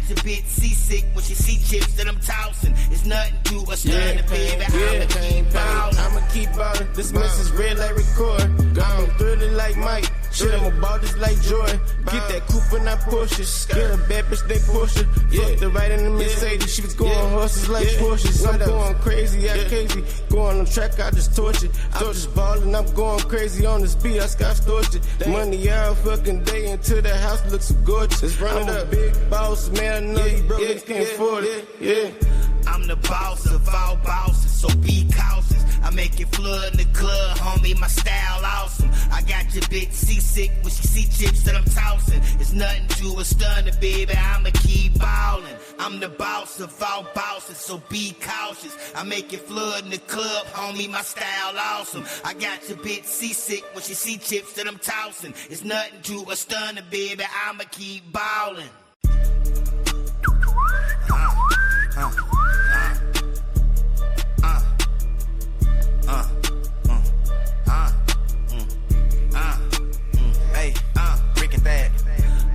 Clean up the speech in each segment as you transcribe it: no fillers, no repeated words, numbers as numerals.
your bitch seasick when she see chips that I'm tossing. It's nothing to a stunner, baby. I'ma keep ballin'. I'ma keep ballin'. This message red like record. I'm thrilling like Mike. Shit, I'm about this like Jordan. Get that coupe and I push it. Get a bad bitch, they push it. Fuck the right in the Mercedes. She was going horses like Porsches. I'm going crazy, I crazy. Going on track, I just torch it. I'm just ballin', I'm going crazy on this beat. I scotch torch it. Money out fucking day until the house looks so gorgeous. I'm a big boss, man. I know you broke, niggas can't afford it. Yeah. I'm the boss of all bosses, so be cautious. I make it flood in the club, homie, my style awesome. I got your bitch seasick when she see chips that I'm tossing. It's nothing to a stunner, baby, I'ma keep ballin'. I'm the boss of all bosses, so be cautious. I make it flood in the club, homie, my style awesome. I got your bitch seasick when she see chips that I'm tossing. It's nothing to a stunner, baby, I'ma keep ballin'.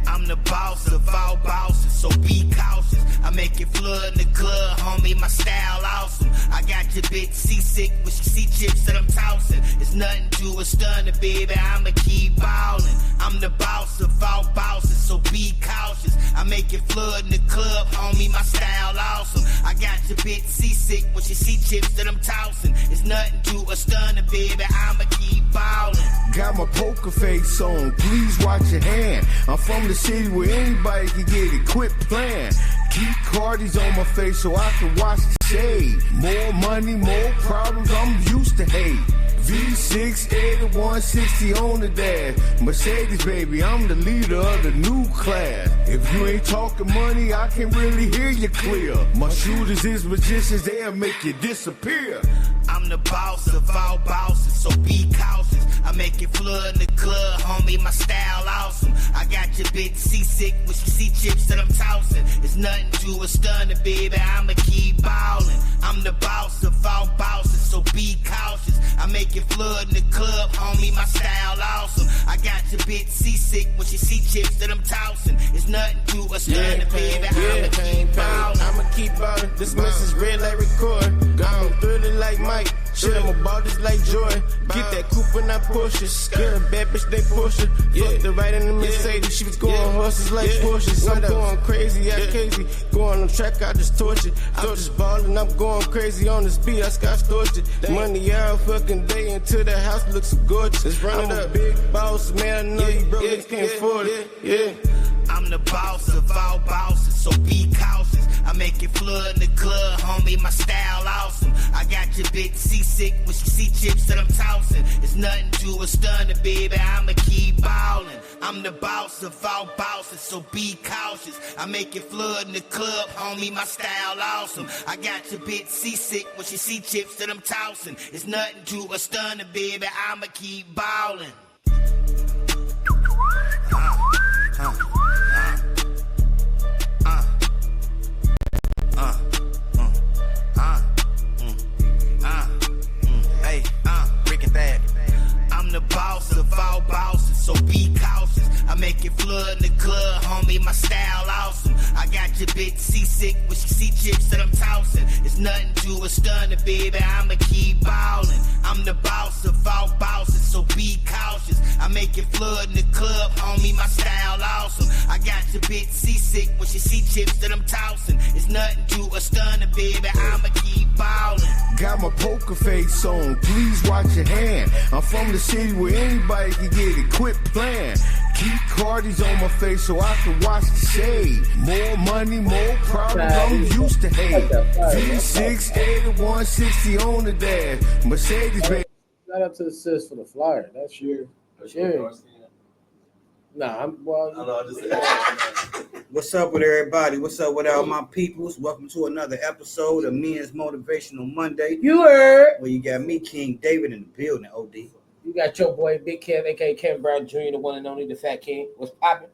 I'm the boss of all bosses, so be cautious. I make it flood in the club, homie, my style awesome. I got your bitch seasick when she see chips that I'm tossing. It's nothing to a stunner, baby, I'ma keep ballin'. I'm the boss of all bosses, so be cautious. I make it flood in the club, homie, my style awesome. I got your bitch seasick when she see chips that I'm tossing. It's nothing to a stunner, baby, I'ma keep ballin'. Got my poker face on, please watch your hand. I'm from the city where anybody can get it, quit playing. Keep Cardis on my face so I can watch the shade. More money, more problems, I'm used to hate. V6, 8160 on the dash. Mercedes, baby, I'm the leader of the new class. If you ain't talking money, I can really hear you clear. My shooters is magicians, they'll make you disappear. I'm the boss of all bosses, so be cautious. I make it flood in the club, homie, my style awesome. I got your bitch seasick when she see chips that I'm tossing. It's nothing to a stunner, baby, I'ma keep ballin'. I'm the boss of all bosses, so be cautious. I make it flood in the club, homie, my style awesome. I got your bitch seasick when she see chips that I'm tossing. It's nothing to a stunner, baby, I'ma keep ballin'. I'ma keep ballin'. This message red like record. I'm thrilling like Mike. Shit, I'm about this like Jordan. Get that coupe and I push it. Get a bad bitch, they push it. Fuck the right in the Mercedes. She was going horses like Porsches. I'm going crazy, I crazy. Going on track, I just torch it. I'm just ballin', I'm going crazy on this beat. I scotch torch it. Money out fucking day until the house looks so gorgeous. I'm a big boss, man. I know you broke, niggas can't afford it. Yeah. I'm the boss of all bosses, so be cautious. I make it flood in the club, homie, my style awesome. I got your bitch seasick when she see chips that I'm tossing. It's nothing to a stunner, baby, I'ma keep ballin'. I'm the boss of all bosses, so be cautious. I make it flood in the club, homie, my style awesome. I got your bitch seasick when she see chips that I'm tossing. It's nothing to a stunner, baby, I'ma keep ballin'. I'm the boss of all bosses, so be cautious. I make it flood in the club, homie, my style awesome. I got your bitch seasick when she see chips that I'm tossing. It's nothing to a stunner, baby, I'ma keep ballin'. I'm the boss of all bosses, so be cautious. I make it flood in the club, homie, my style awesome. I got your bitch seasick when she see chips that I'm tossing. It's nothing to a stunner, baby, I'ma keep ballin'. Got my poker face on, please watch your hand. I'm from the city where anybody can get it, quit playing. Keep Cardis on my face so I can watch the shade. More money, more problems, I'm used to hate. V6, 8160 on the dash. Mercedes, baby. Shout out to the sis for the flyer. That's your. Nah, What's up with everybody? What's up with all my peoples? Welcome to another episode of Men's Motivational Monday. You heard. Well, you got me, King David, in the building, OD. You got your boy Big Kev, aka Kevin Brown Jr., the one and only, the Fat King. What's poppin'?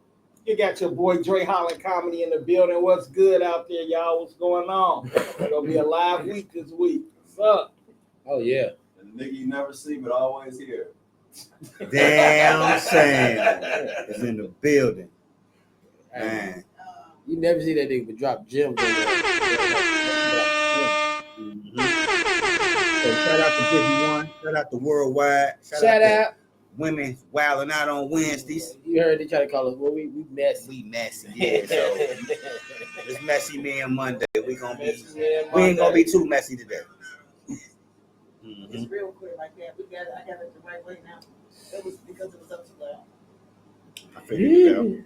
You got your boy Dre Holland Comedy in the building. What's good out there, y'all? What's going on? It's gonna be a live week this week. What's up? Oh yeah. The nigga you never see but always hear. Damn Sam is in the building. Man. You never see that nigga but drop gems. So shout out to 51. Shout out to Worldwide. Shout out. Women wilding out on Wednesdays. You heard they try to call us, well, we messy. We messy, yeah. So it's Messy Man Monday. We ain't gonna be too messy today. It's real quick like that. I got it the right way now. It was because it was up too loud. I figured it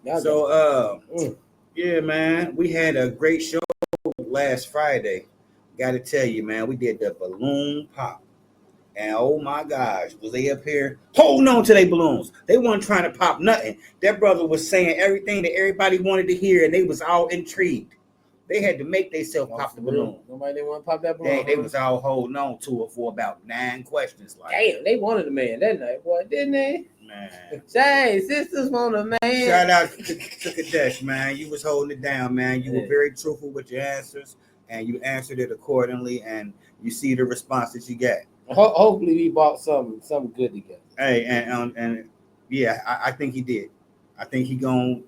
out. So yeah, man, we had a great show last Friday. Got to tell you, man, we did the balloon pop. And oh my gosh, was they up here holding on to their balloons? They weren't trying to pop nothing. That brother was saying everything that everybody wanted to hear, and they was all intrigued. They had to make themselves pop the balloon. Nobody didn't want to pop that balloon. They was all holding on to it for about 9 questions. Like, damn, they wanted a man that night, boy, didn't they? Man. Say, sisters want a man. Shout out to Kadesh, man. You was holding it down, man. You were very truthful with your answers, and you answered it accordingly, and you see the response that you got. Hopefully we bought something good together. Hey, and yeah, I think he did. I think he gonna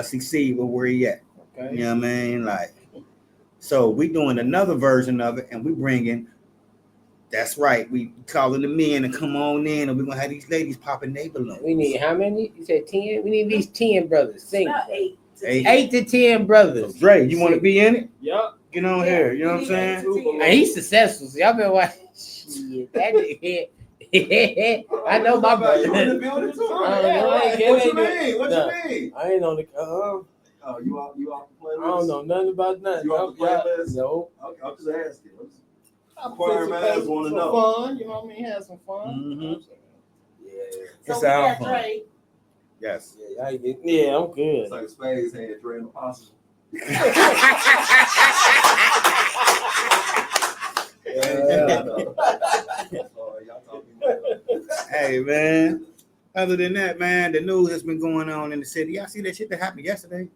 succeed with where he at. Okay. You know what I mean? Like, so we doing another version of it, and we bringing. That's right. We calling the men to come on in, and we're gonna have these ladies popping their balloons. We need how many? You said 10. We need these 10 brothers. Sing. About 8. 8 to 10 brothers. So, Dre, you want to be in it? Yup. Get on here. You know what I'm saying? And he's successful. So y'all been watching. Shit, that nigga. I know my brother. You in the building too? What you mean? What you mean? I ain't on the. Oh, you off the playlist? I don't know nothing about nothing. You off the playlist? No. I'm just asking. I'm Choir minds want to some know. fun. You know what I mean? Have some fun. Mm-hmm. Yeah. So It's we our got fun. Dre. Yes. Yeah, I'm good. It's like a spades hand, Dre and the possum. Hey, man. Other than that, man, the news has been going on in the city. Y'all see that shit that happened yesterday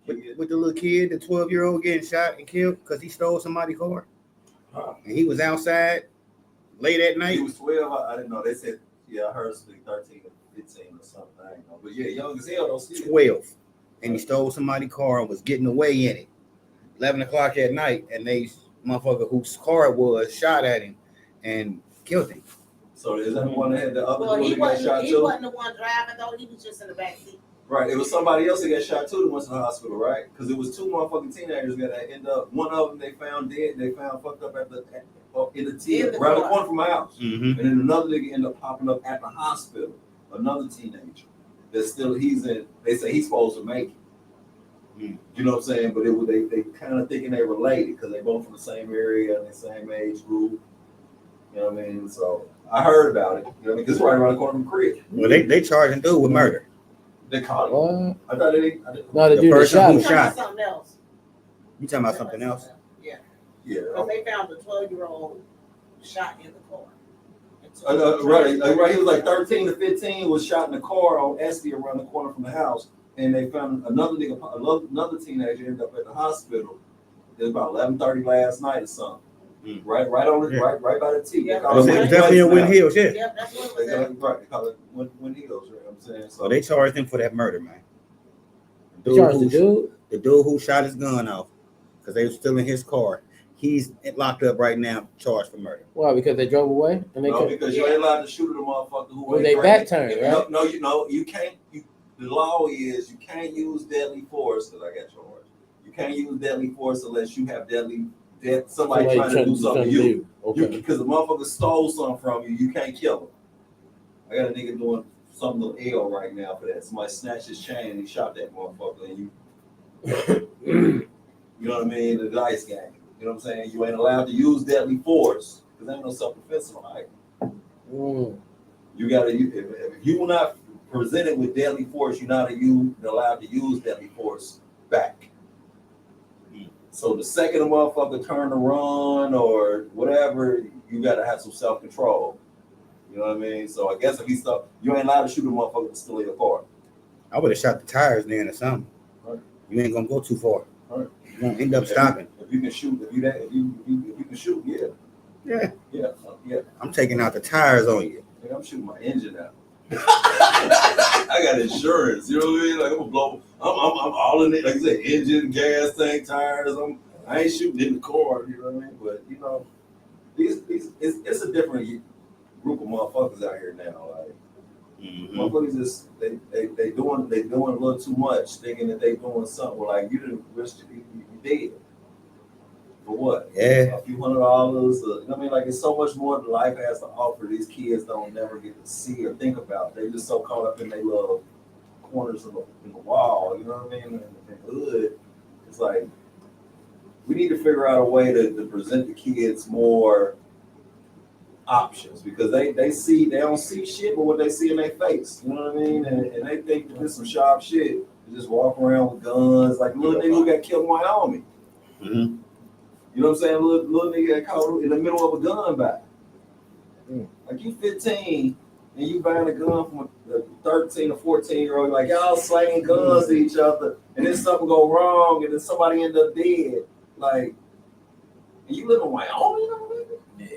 with the little kid, the 12-year-old getting shot and killed because he stole somebody's car, and he was outside late at night. He was 12. I didn't know. They said, yeah, I heard it was 13 or 15 or something. I didn't know. But yeah, young as hell, don't see it. 12, and he stole somebody's car and was getting away in it. 11 o'clock at night, and they motherfucker whose car it was shot at him and killed him. So is that the one that had the other Well, dude he that got shot wasn't too? the one driving though. He was just in the back seat. Right, it was somebody else that got shot too that went to the hospital, right? Because it was 2 motherfucking teenagers that ended up. One of them they found dead. They found fucked up in the T, right the corner from my house. Mm-hmm. And then another nigga ended up popping up at the hospital. Another teenager that still he's in. They say he's supposed to make it. Mm. You know what I'm saying? But it was they kind of thinking they related because they both from the same area and the same age group. You know what I mean? So I heard about it. You know what I mean? Because it's right around the corner from the crib. Well, they charging dude with murder. They caught him. What? I thought they. No, the The dude that person shot who him. shot. Something else. You talking about something else? Yeah. Yeah. Because they found the 12-year-old shot in the car. Right. He was like 13 to 15, was shot in the car on Esty around the corner from the house, and they found another teenager ended up at the hospital. It was about 11:30 last night or something. Mm. Right on the right by the T. Yeah. It was definitely in Wind Hills, yeah. Yep, that's what it was at. Right, they call it Wind Hills, right? I'm saying. So they charged him for that murder, man. Charged the dude? The dude who shot his gun off because they were still in his car. He's locked up right now, charged for murder. Why? Because they drove away? And they No, because you ain't allowed to shoot at a motherfucker who Well, ain't they right. back turned, right? No, you can't. The law is you can't use deadly force. Because I got your horse. You can't use deadly force unless you have somebody trying to do something to you. Okay. Because the motherfucker stole something from you, you can't kill him. I got a nigga doing something little L right now for that. Somebody snatched his chain and he shot that motherfucker, and you know what I mean? The dice game. You know what I'm saying? You ain't allowed to use deadly force because ain't no self-defense on it. You gotta. If you will not present it with deadly force, you're not allowed to use deadly force back. So the second a motherfucker turn to run or whatever, you gotta have some self-control. You know what I mean? So I guess if he stopped, you ain't allowed to shoot a motherfucker that's still in your car. I would have shot the tires then or something. Right. You ain't gonna go too far. Right. You're gonna end up stopping. If you can shoot, if you can shoot, yeah. Yeah. Yeah. I'm taking out the tires on you. I'm shooting my engine out. I got insurance. You know what I mean? Like I'm gonna blow. I'm all in it. Like I said, engine, gas tank, tires. I ain't shooting in the car. You know what I mean? But you know, it's a different group of motherfuckers out here now. Like motherfuckers just they doing a little too much, thinking that they doing something. Well, like you didn't risk you dead. For what? Yeah. A few $100. I mean, like it's so much more that life has to offer. These kids don't never get to see or think about. They just so caught up in their little corners in the wall. You know what I mean? And hood. It's like we need to figure out a way to present the kids more options because they don't see shit but what they see in their face. You know what I mean? And they think that this some sharp shit. They just walk around with guns like little nigga who got killed in Wyoming. Mm-hmm. You know what I'm saying? Little nigga got caught in the middle of a gun battle. Like you 15 and you buying a gun from a 13 or 14-year-old, like y'all slanging guns to each other, and then something go wrong, and then somebody end up dead. Like, and you live in Wyoming, yeah.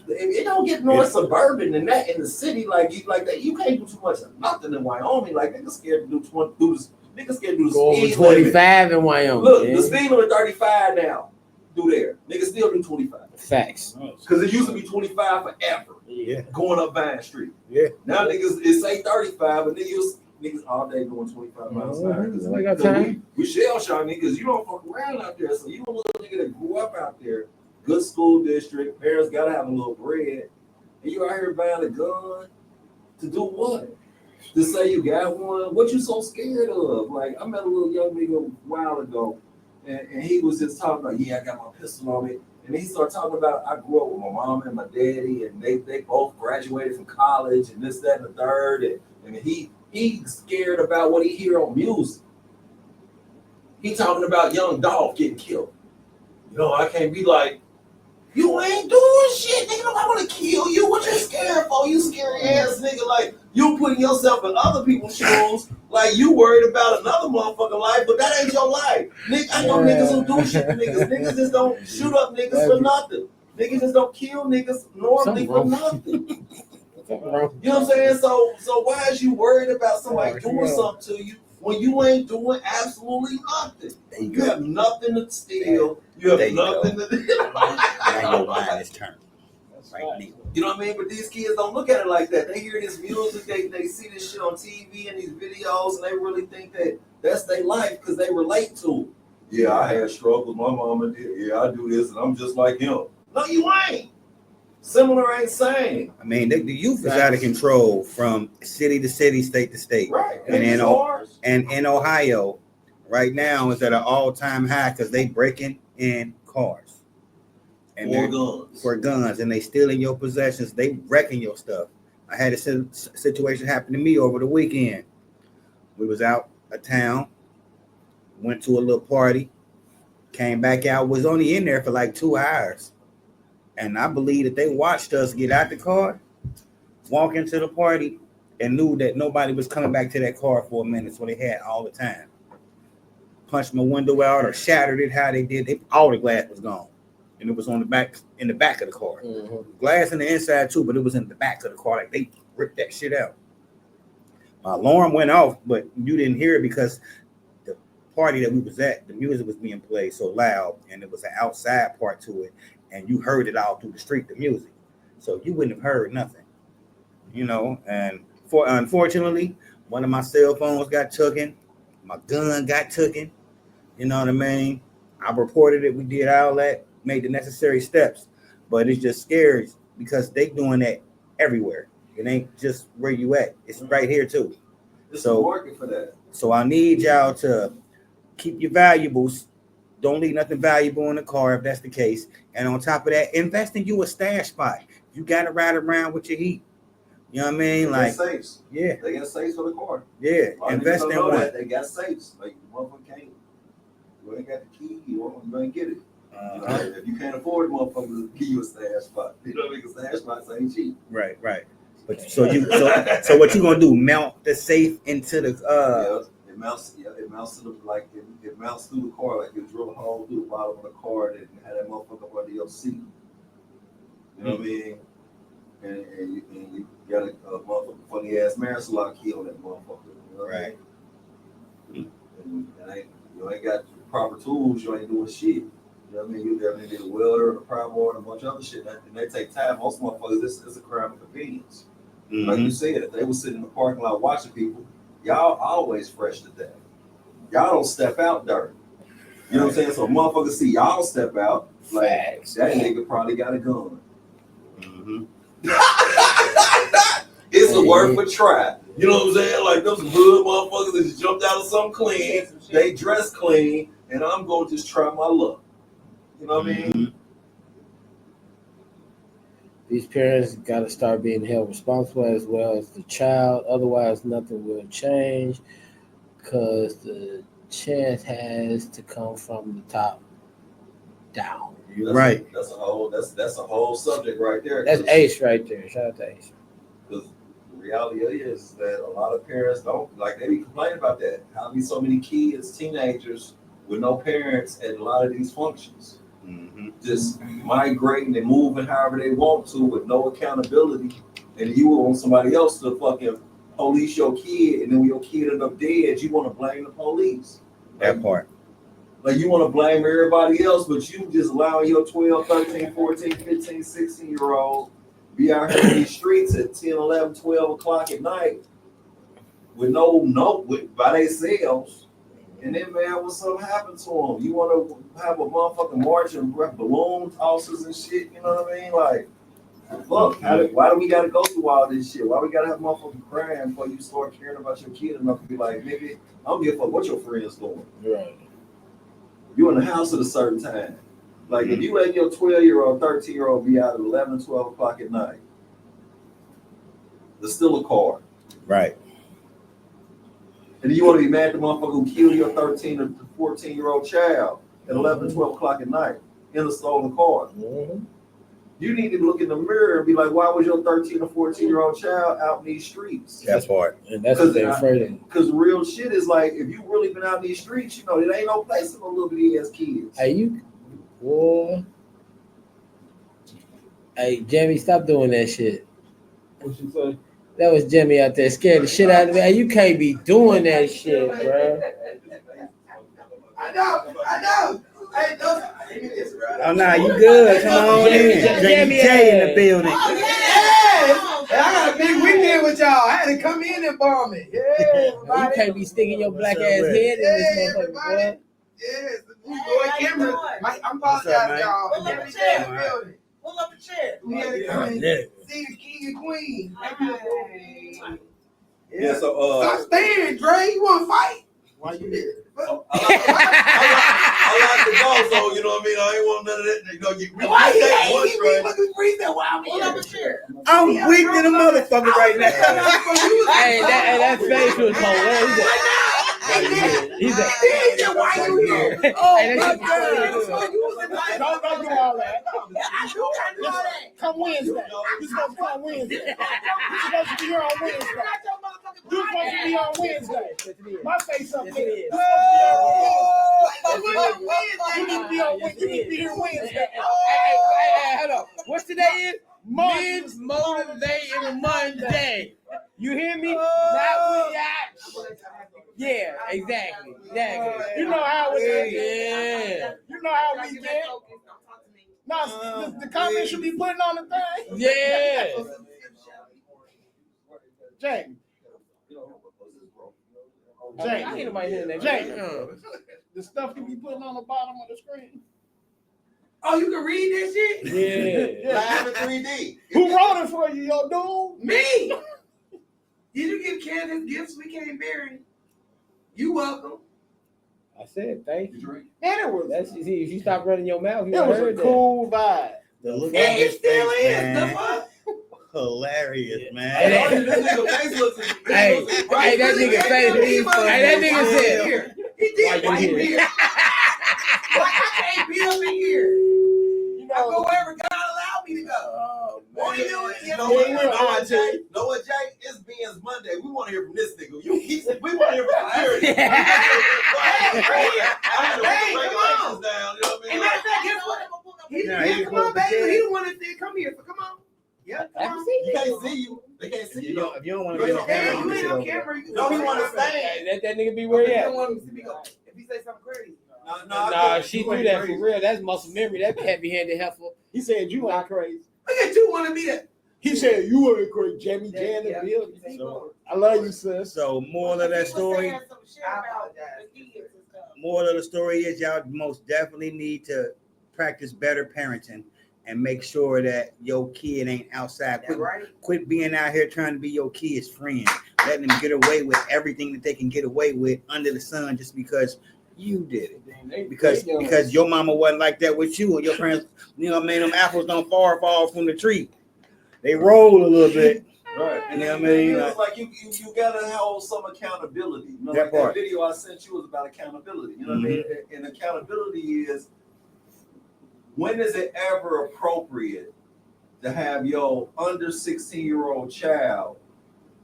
It don't get more suburban than that in the city. Like that, you can't do too much of nothing in Wyoming. Like niggas scared to do this. Niggas scared to do the Go speed over 25 limit. in Wyoming. Look, the speed limit 35 now. Do there. Niggas still do 25. Facts. Because it used to be 25 forever. Yeah. Going up Vine Street. Yeah. Now niggas, it say 35, but niggas all day doing 25 miles an hour. We shell shock niggas. You don't fuck around out there. So you a little nigga that grew up out there, good school district, parents gotta have a little bread, and you out here buying a gun to do what? To say you got one? What you so scared of? Like I met a little young nigga a while ago. And he was just talking about, yeah, I got my pistol on me. And he started talking about, I grew up with my mom and my daddy, and they both graduated from college, and this, that, and the third. And he's scared about what he hear on music. He talking about Young Dolph getting killed. You know, I can't be like, you ain't doing shit, nigga. I want to kill you. What you scared for? You scary ass nigga. Like, you putting yourself in other people's shoes. Like, you worried about another motherfucking life, but that ain't your life. Nigga, I know niggas who do shit to niggas. Niggas just don't shoot up niggas for nothing. Niggas just don't kill niggas normally for nothing. You know what I'm saying? So why is you worried about somebody doing something to you when you ain't doing absolutely nothing? You have nothing to steal. You have nothing to do. Now your mind is turned. Right. You know what I mean? But these kids don't look at it like that. They hear this music, they see this shit on TV and these videos, and they really think that that's their life because they relate to it. Yeah, I had struggles. My mama did. Yeah, I do this, and I'm just like him. No, you ain't. Similar ain't same. I mean, the youth is out of control from city to city, state to state. Right. And in Ohio, right now is at an all-time high because they breaking in cars. And for guns, and they stealing your possessions. They wrecking your stuff. I had a situation happen to me over the weekend. We was out of town, went to a little party, came back out, was only in there for like 2 hours. And I believe that they watched us get out the car, walk into the party, and knew that nobody was coming back to that car for a minute, so they had all the time. Punched my window out or shattered it, how they did. All the glass was gone. And it was on the back, in the back of the car. Mm-hmm. Glass in the inside too, but it was in the back of the car. Like they ripped that shit out. My alarm went off, but you didn't hear it because the party that we was at, the music was being played so loud, and it was an outside part to it, and you heard it all through the street, the music. So you wouldn't have heard nothing, you know. And unfortunately, one of my cell phones got taken, my gun got taken. You know what I mean? I reported it. We did all that. Made the necessary steps, but it's just scary because they doing that everywhere. It ain't just where you at. It's right here too. So working for that. So I need y'all to keep your valuables. Don't leave nothing valuable in the car if that's the case. And on top of that, invest in you a stash spot. You got to ride around with your heat. You know what I mean? Like safes. Yeah. They got safes for the car. Yeah. Invest in one. They got safes. Like motherfucker can't. You ain't got the key. You ain't get it. If you can't afford it, motherfuckers will give you a stash spot. You know, because stash spots ain't cheap. Right. But so what you gonna do? Mount the safe into the it mounts to the it mounts through the car, like you drill a hole through the bottom of the car and have that motherfucker up under your seat. You know what I mean? and you got a motherfucking funny ass manslaughter key on that motherfucker. You know? Right. And you ain't got proper tools, you ain't doing shit. You know what I mean? You got maybe a welder, a primer, and a bunch of other shit, and they take time. Most motherfuckers, this is a crime of convenience. Mm-hmm. Like you said, if they was sitting in the parking lot watching people, y'all always fresh to death. Y'all don't step out dirty. You know what I'm saying? So motherfuckers see y'all step out, like Facts. that nigga probably got a gun. Mm-hmm. It's a worth a try. You know what I'm saying? Like those hood motherfuckers that just jumped out of something clean, they dress clean, and I'm gonna just try my luck. You know what I mean? These parents got to start being held responsible as well as the child. Otherwise, nothing will change because the change has to come from the top down. You're right. That's a whole subject right there. That's Ace right there. Shout out to Ace. Because the reality is that a lot of parents don't, like, they be complaining about that. How be so many kids, teenagers with no parents at a lot of these functions. Mm-hmm. Just migrating and moving however they want to with no accountability, and you want somebody else to fucking police your kid, and then when your kid end up dead, you want to blame the police. That part. Like you want to blame everybody else, but you just allowing your 12, 13, 14, 15, 16-year-old be out here in these streets at 10, 11, 12 o'clock at night with by themselves. And then, man, when something happened to them, you want to have a motherfucking march and balloon tosses and shit, you know what I mean? Like, fuck, why do we got to go through all this shit? Why we got to have motherfucking crying before you start caring about your kid enough to be like, nigga, I don't give a fuck what your friends doing. Right. You in the house at a certain time. Like, if you let your 12-year-old, 13-year-old be out at 11, 12 o'clock at night, there's still a car. Right. And then you want to be mad at the motherfucker who killed your 13 or 14-year-old child at 11, 12 o'clock at night in a stolen car. Mm-hmm. You need to look in the mirror and be like, why was your 13 or 14-year-old child out in these streets? That part. And that's what they're afraid of. Because real shit is like, if you really been out in these streets, you know, there ain't no place for no little bitty ass kids. Boy. Hey, Jimmy, stop doing that shit. What you say? That was Jimmy out there scared the shit out of me. Hey, you can't be doing that shit, bro. I know. Hey, Oh, nah, you good. Come on in. Jamie J in the building. yeah. I got a big weekend with y'all. I had to come in and bomb it. Yeah, You can't be sticking your black ass head in this motherfucker, boy. Yes, boy, camera. I'm apologizing, y'all. Pull up a chair. Pull up a chair. We had to come in see the king and queen. Yeah, so Stop staring, Dre. You want to fight? Why you here? I like to go, so you know what I mean? I ain't want none of that. You know, you Why he that ain't one, me right? looking freezing while I'm Pull up here? a chair. I'm weak to the motherfucker right now. Hey, that face was hilarious. He's a why you here? Hey, that shit was Don't do all that. I do got to do all that. Come Wednesday. You're supposed to come Wednesday. You're supposed to be here on Wednesday. You're supposed to be on Wednesday. My face up there. You need to be on Wednesday. You need to be here Wednesday. Hey, hold on. What's today is? Men's Motivational Monday. You hear me? Yeah, exactly. You know how it is. Yeah. You know how we get. No, the comments should be putting on the thing. Yeah. Jamie. I ain't nobody hearing that. Jamie. The stuff you be putting on the bottom of the screen. Oh, you can read that shit? Yeah. Live in 3D. Who wrote it for you, yo, dude? Me? Did you give Candace gifts we can't bury? You welcome. I said thank you. And it was. If you stop running your mouth, you It was heard a that. cool vibe. The look And on it his still face, is. man. The fuck? Hilarious, man. Hey, This nigga face looks Hey, that nigga said here. He did. Why you here? Like I can't be up in here. You I go know, wherever God allowed me to go. What are you doing? You know what, Jay? Know what, Jay? It's Ben's Monday. We want to hear from this nigga. We want to hear from Larry. I had to put the regulations down. You know what I And mean? matter of fact, guess what? He Nah, didn't he come on, was baby. dead. He the one that said, come here. So come on. Yeah, come on. can't see you. They can't see you. If you don't want to be on camera, you can sit over there. No, he want to stand. Let that nigga be where he at. If he say something crazy. Nah, she do that for real. That's muscle memory. That heavy-handed heifer. He said you ain't crazy. Look at you want to be that. He said you ain't crazy, Jamie Jan and Bill. So, I love you, sis. so moral of that story. Moral of the story is y'all most definitely need to practice better parenting and make sure that your kid ain't outside. Quit being out here trying to be your kid's friend. Letting them get away with everything that they can get away with under the sun just because you did it. Because your mama wasn't like that with you, and your parents, them apples don't fall from the tree. They roll a little bit. Right. You know what I mean? It's like you gotta hold some accountability. That video I sent you was about accountability. You know what I mean? And accountability is, when is it ever appropriate to have your under 16-year-old child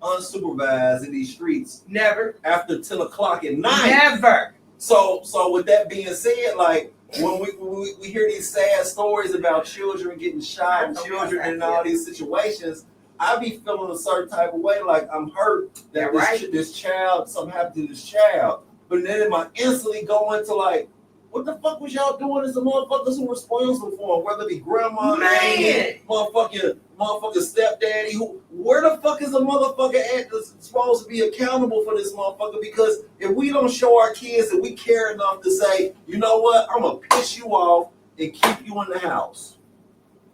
unsupervised in these streets? Never. After 10 o'clock at night. Never. So with that being said, like when we hear these sad stories about children getting shot and children in all these situations, I be feeling a certain type of way, like I'm hurt that this child, something happened to this child. But then I instantly go into like, what the fuck was y'all doing as the motherfuckers who were responsible for him? Whether it be grandma, auntie, motherfucking stepdaddy, where the fuck is the motherfucker at that's supposed to be accountable for this motherfucker? Because if we don't show our kids that we care enough to say, you know what, I'm gonna piss you off and keep you in the house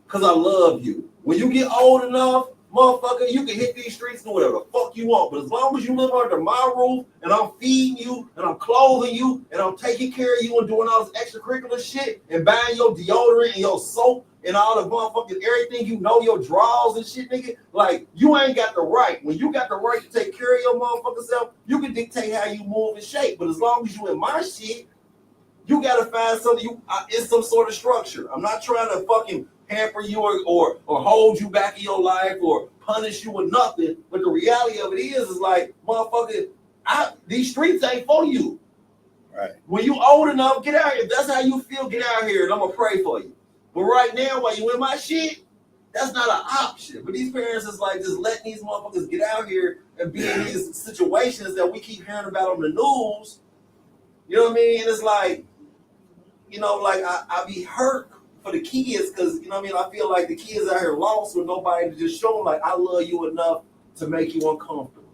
because I love you. When you get old enough, motherfucker, you can hit these streets and do whatever the fuck you want. But as long as you live under my roof and I'm feeding you and I'm clothing you and I'm taking care of you and doing all this extracurricular shit and buying your deodorant and your soap and all the motherfucking everything, your drawers and shit, nigga, like you ain't got the right. When you got the right to take care of your motherfucking self, you can dictate how you move and shape. But as long as you in my shit, you gotta find something. It's some sort of structure. I'm not trying to fucking hamper you or hold you back in your life or punish you with nothing. But the reality of it is like, motherfucker, these streets ain't for you. Right. When you old enough, get out here. If that's how you feel, get out here and I'm gonna pray for you. But right now, while you in my shit, that's not an option. But these parents is like just letting these motherfuckers get out here and be in these situations that we keep hearing about on the news. You know what I mean? And it's like, I be hurt for the kids because, I feel like the kids out here lost with nobody to just show them, like, I love you enough to make you uncomfortable.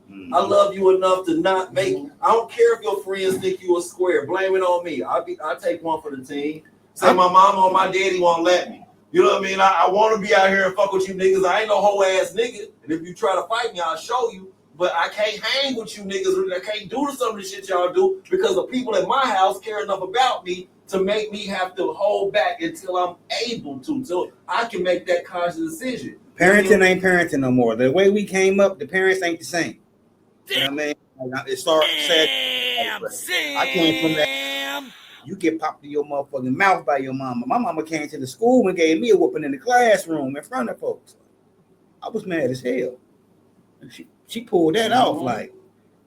Mm-hmm. I love you enough to not make, I don't care if your friends think you a square. Blame it on me. I take one for the team. Say my mama or my daddy won't let me. You know what I mean? I want to be out here and fuck with you niggas. I ain't no whole ass nigga. And if you try to fight me, I'll show you. But I can't hang with you niggas. I can't do some of the shit y'all do because the people at my house care enough about me to make me have to hold back until I'm able to, so I can make that conscious decision. Parenting ain't parenting no more. The way we came up, the parents ain't the same. You know what I mean? It's sad. I came from that. You get popped in your motherfucking mouth by your mama. My mama came to the school and gave me a whooping in the classroom in front of folks. I was mad as hell. And she pulled that off like,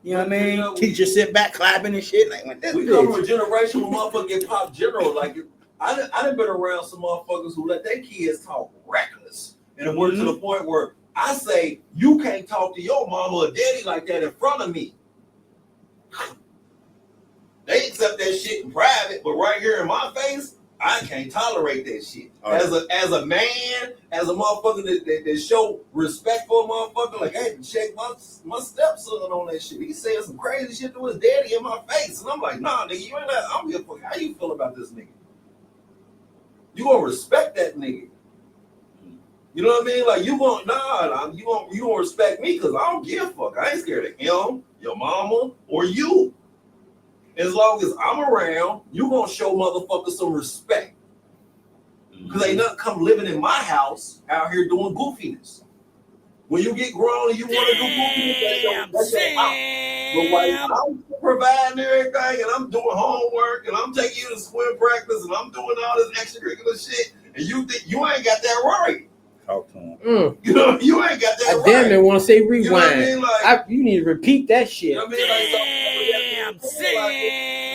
you know what I mean? Teacher sit back clapping and shit. Like, we come from a generation where motherfuckers get popped general. Like, I done been around some motherfuckers who let their kids talk reckless. And it went to the point where I say, you can't talk to your mama or daddy like that in front of me. They accept that shit in private, but right here in my face, I can't tolerate that shit. Right. As a man, as a motherfucker that show respect for a motherfucker, like I had to check my stepson on that shit. He said some crazy shit to his daddy in my face. And I'm like, nah, nigga, you ain't like, I'm here for how you feel about this nigga? You gonna respect that nigga. You know what I mean? Like you gonna respect me because I don't give a fuck. I ain't scared of him, your mama, or you. As long as I'm around, you gonna show motherfuckers some respect. Because ain't nothing come living in my house out here doing goofiness. When you get grown and you want to do goofiness, that's your house. But while I'm providing everything and I'm doing homework and I'm taking you to swim practice and I'm doing all this extracurricular shit, and you think you ain't got that right. Talk to him. You know, you ain't got that right. I damn near want to say rewind. You know what I mean? Like, you need to repeat that shit. You know what I mean?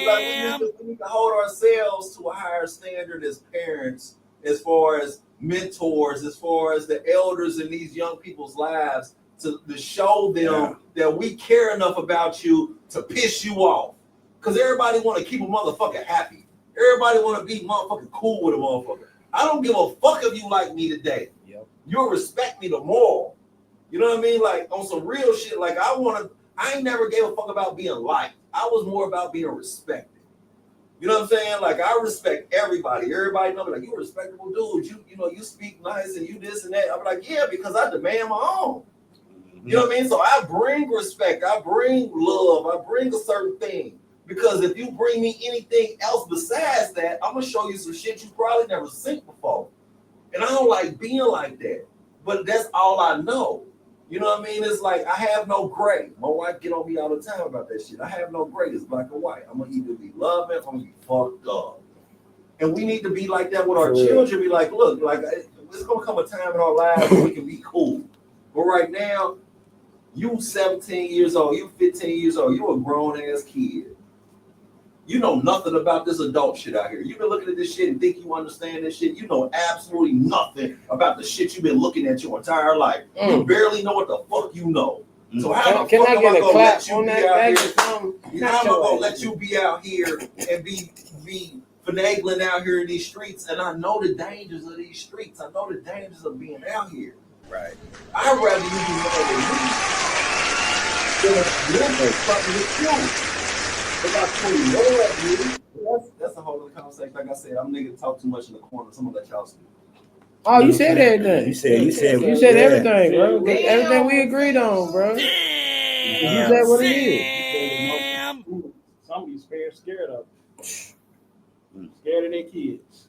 Like, we need to hold ourselves to a higher standard as parents as far as mentors, as far as the elders in these young people's lives, to show them that we care enough about you to piss you off. Because everybody want to keep a motherfucker happy. Everybody want to be motherfucking cool with a motherfucker. I don't give a fuck if you like me today. Yep. You'll respect me tomorrow. You know what I mean? Like on some real shit. Like I ain't never gave a fuck about being liked. I was more about being respected. You know what I'm saying? Like I respect everybody. Everybody know me like you a respectable dude. You speak nice and you this and that. I'm like, yeah, because I demand my own. You know what I mean? So I bring respect. I bring love. I bring a certain thing. Because if you bring me anything else besides that, I'm gonna show you some shit you probably never seen before. And I don't like being like that. But that's all I know. You know what I mean? It's like I have no gray. My wife get on me all the time about that shit. I have no gray. It's black or white. I'm gonna either be loving or I'm gonna be fucked up. And we need to be like that with our children. Be like, look, like it's gonna come a time in our lives where we can be cool. But right now, you 17 years old, you 15 years old, you a grown ass kid. You know nothing about this adult shit out here. You've been looking at this shit and think you understand this shit. You know absolutely nothing about the shit you've been looking at your entire life. You barely know what the fuck you know. So how the fuck am I gonna let you be out here? How am I gonna let you be out here and be finagling out here in these streets? And I know the dangers of these streets. I know the dangers of being out here. Right. I'd rather you be mad at me than fucking with you. That's a whole other conversation. Like I said, I'm nigga talk too much in the corner. So I'm gonna let y'all speak. Oh, you said everything. You said everything, bro. Damn. Everything we agreed on, bro. You said what it is. Some of these parents scared of them. Scared of their kids.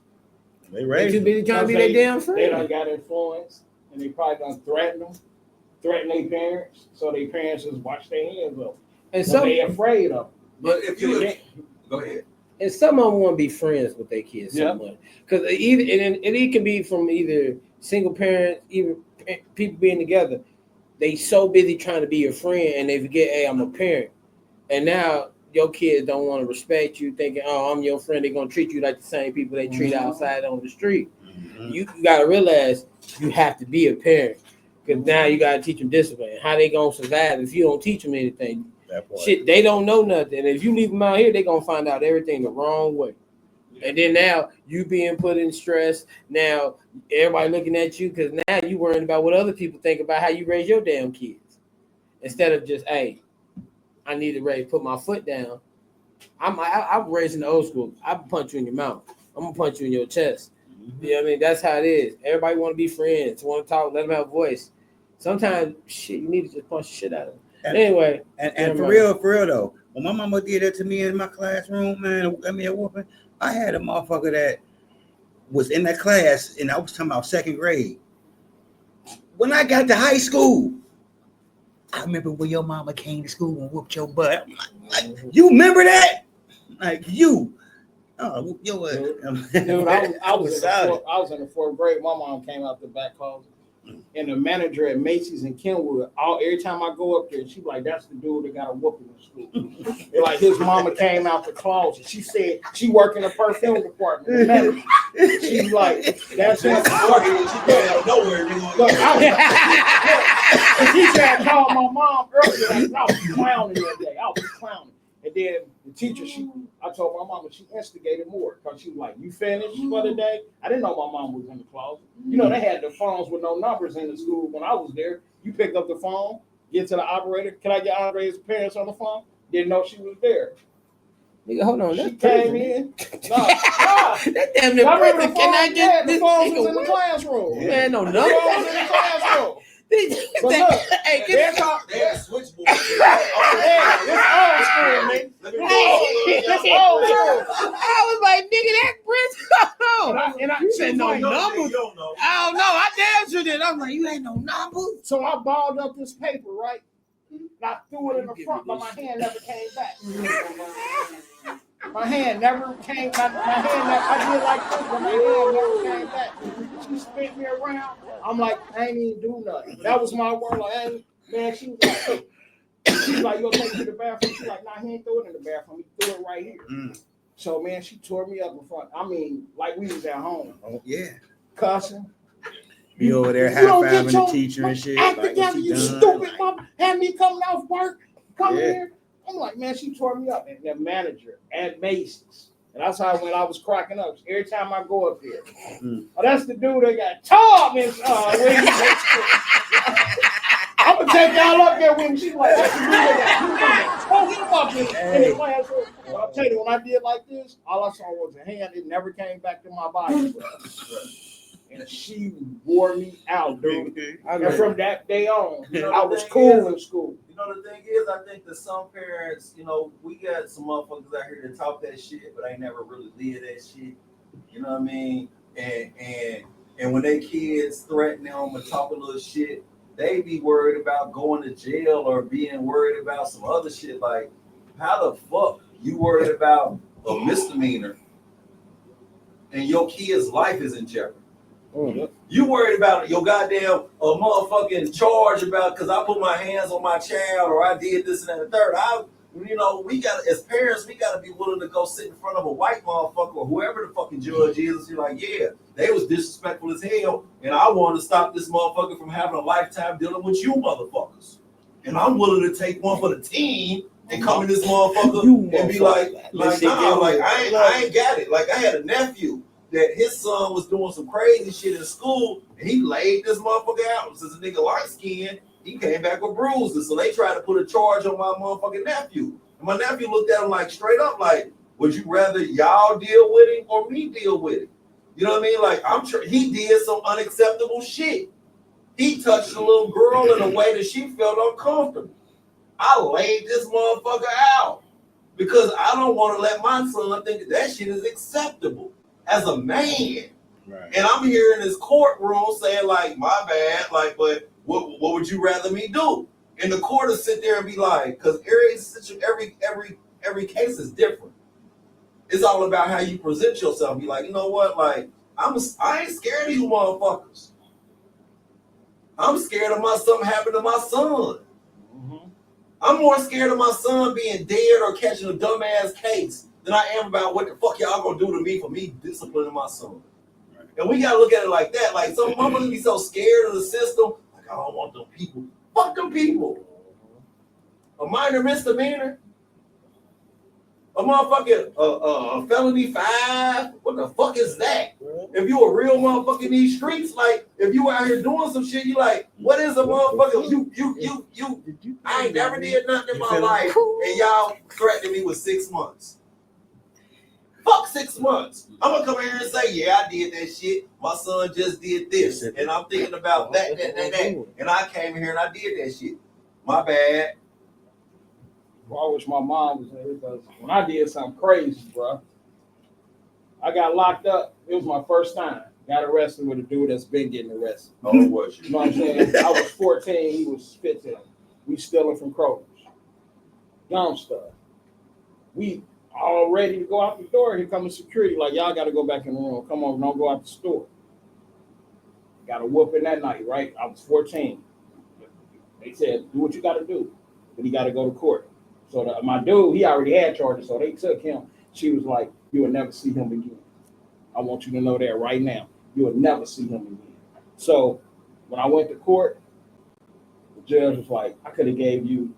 They raised too busy trying to be their damn friend. They done got influence, and they probably done threaten their parents, so their parents just wash their hands up. And so they afraid of them. But if you go ahead. And some of them want to be friends with their kids so much. Because it can be from either single parents, even people being together. They so busy trying to be your friend and they forget, hey, I'm a parent. And now your kids don't want to respect you, thinking, oh, I'm your friend. They're going to treat you like the same people they treat outside on the street. You got to realize you have to be a parent. Because now you got to teach them discipline. How they going to survive if you don't teach them anything? Shit, they don't know nothing. And if you leave them out here, they're going to find out everything the wrong way. And then now you being put in stress. Now everybody looking at you because now you worrying about what other people think about how you raise your damn kids. Instead of just, hey, I need to put my foot down. I'm raising the old school. I punch you in your mouth. I'm going to punch you in your chest. You know what I mean? That's how it is. Everybody want to be friends, want to talk, let them have a voice. Sometimes, shit, you need to just punch the shit out of them. Anyway, and for real though, when my mama did that to me in my classroom, man, I mean, a whooping, I had a motherfucker that was in that class, and I was talking about second grade. When I got to high school, I remember when your mama came to school and whooped your butt. Like, you remember that? Like you. Oh, yo, dude, I was in the fourth grade. My mom came out the back closet. And the manager at Macy's in Kenwood, every time I go up there, she like, that's the dude that got a whooping in school. Like his mama came out the closet. She said she worked in the perfume department. She's like, that's him. She came out nowhere. Look, she said, I called my mom earlier. I was clowning that day. I was clowning. And then the teacher, I told my mama she instigated more because she was like, you finished for the day? I didn't know my mom was in the closet. You know, they had the phones with no numbers in the school when I was there. You picked up the phone, get to the operator. Can I get operator's parents on the phone? Didn't know she was there. Nigga, hold on. She came in. That damn near prison. Can I get the phones was in the classroom? Man, no number. The phones in the classroom. But look, they had a switchboard. It's old school, man. It's old school. I was like, nigga, that Prince. And I said no numbers. I don't know. I damn sure did. I'm like, you ain't no numbers. So I balled up this paper, right? And I threw it in the front, but my hand never came back. My hand never came back. I did like this, but my hand never came back. She spit me around. I'm like, I ain't even do nothing. That was my word. Like, man, she was like, she's like, you'll take it to the bathroom. She's like, nah, he ain't threw it in the bathroom. He threw it right here. So, man, she tore me up in front. I mean, like we was at home. Oh, yeah. Cussing, Be over there high-fiving the teacher and shit. Act like, together, you done? stupid Like, mother. Had me coming off work, come Yeah. here. I'm like, man, she tore me up. And the manager at Macy's. And that's how when I was cracking up. Every time I go up there. Oh, that's the dude that got taught, man. I'm going to take y'all up there with me. She's like, that's the dude that got taught him up in the classroom. But I'll tell you, when I did like this, all I saw was a hand. It never came back to my body, bro. And she wore me out, dude. And from that day on, I was cool in school. You know, the thing is, I think that some parents, you know, we got some motherfuckers out here that talk that shit, but ain't never really live that shit. You know what I mean? And when they kids threaten them and talk a little shit, they be worried about going to jail or being worried about some other shit. Like, how the fuck you worried about a misdemeanor and your kid's life is in jeopardy? You worried about your goddamn motherfucking charge about because I put my hands on my child or I did this and that and the third. We got as parents, we got to be willing to go sit in front of a white motherfucker or whoever the fucking judge is. You're like, yeah, they was disrespectful as hell, and I want to stop this motherfucker from having a lifetime dealing with you motherfuckers. And I'm willing to take one for the team and come in this motherfucker and be like I ain't got it. Like I had a nephew that his son was doing some crazy shit in school, and he laid this motherfucker out. Since a nigga light skinned, he came back with bruises. So they tried to put a charge on my motherfucking nephew. And my nephew looked at him like straight up, like, would you rather y'all deal with him or me deal with it? You know what I mean? Like, I'm sure he did some unacceptable shit. He touched a little girl in a way that she felt uncomfortable. I laid this motherfucker out because I don't want to let my son think that shit is acceptable. As a man, right. And I'm here in this courtroom saying like, my bad, like, but what would you rather me do? And the court will sit there and be like, because every case is different. It's all about how you present yourself. Be like, you know what, like, I ain't scared of you motherfuckers. I'm scared of something happening to my son. Mm-hmm. I'm more scared of my son being dead or catching a dumbass case than I am about what the fuck y'all gonna do to me for me disciplining my son. Right. And we gotta look at it like that. Like some motherfuckers be so scared of the system. Like, I don't want them people. Fuck them people. A minor misdemeanor. A motherfucking a felony 5. What the fuck is that? If you a real motherfucker in these streets, like if you out here doing some shit, you like, what is a motherfucker? You I ain't never did nothing in my life, and y'all threatened me with 6 months. Fuck 6 months. I'm gonna come here and say, yeah, I did that shit. My son just did this, and I'm thinking about that. And I came here and I did that shit. My bad. Well, I wish my mom was there because when I did something crazy, bro, I got locked up. It was my first time. Got arrested with a dude that's been getting arrested. Oh, it was you. You know what I'm saying? I was 14. He was 15. We stealing from Kroger's. Dumb stuff. We all ready to go out the door. Here comes security. Like, y'all got to go back in the room. Come on, don't go out the store. Got a whooping that night, right? I was 14. They said, do what you got to do. But he got to go to court. So my dude, he already had charges, so they took him. She was like, you will never see him again. I want you to know that right now. You will never see him again. So when I went to court, the judge was like, I could have gave you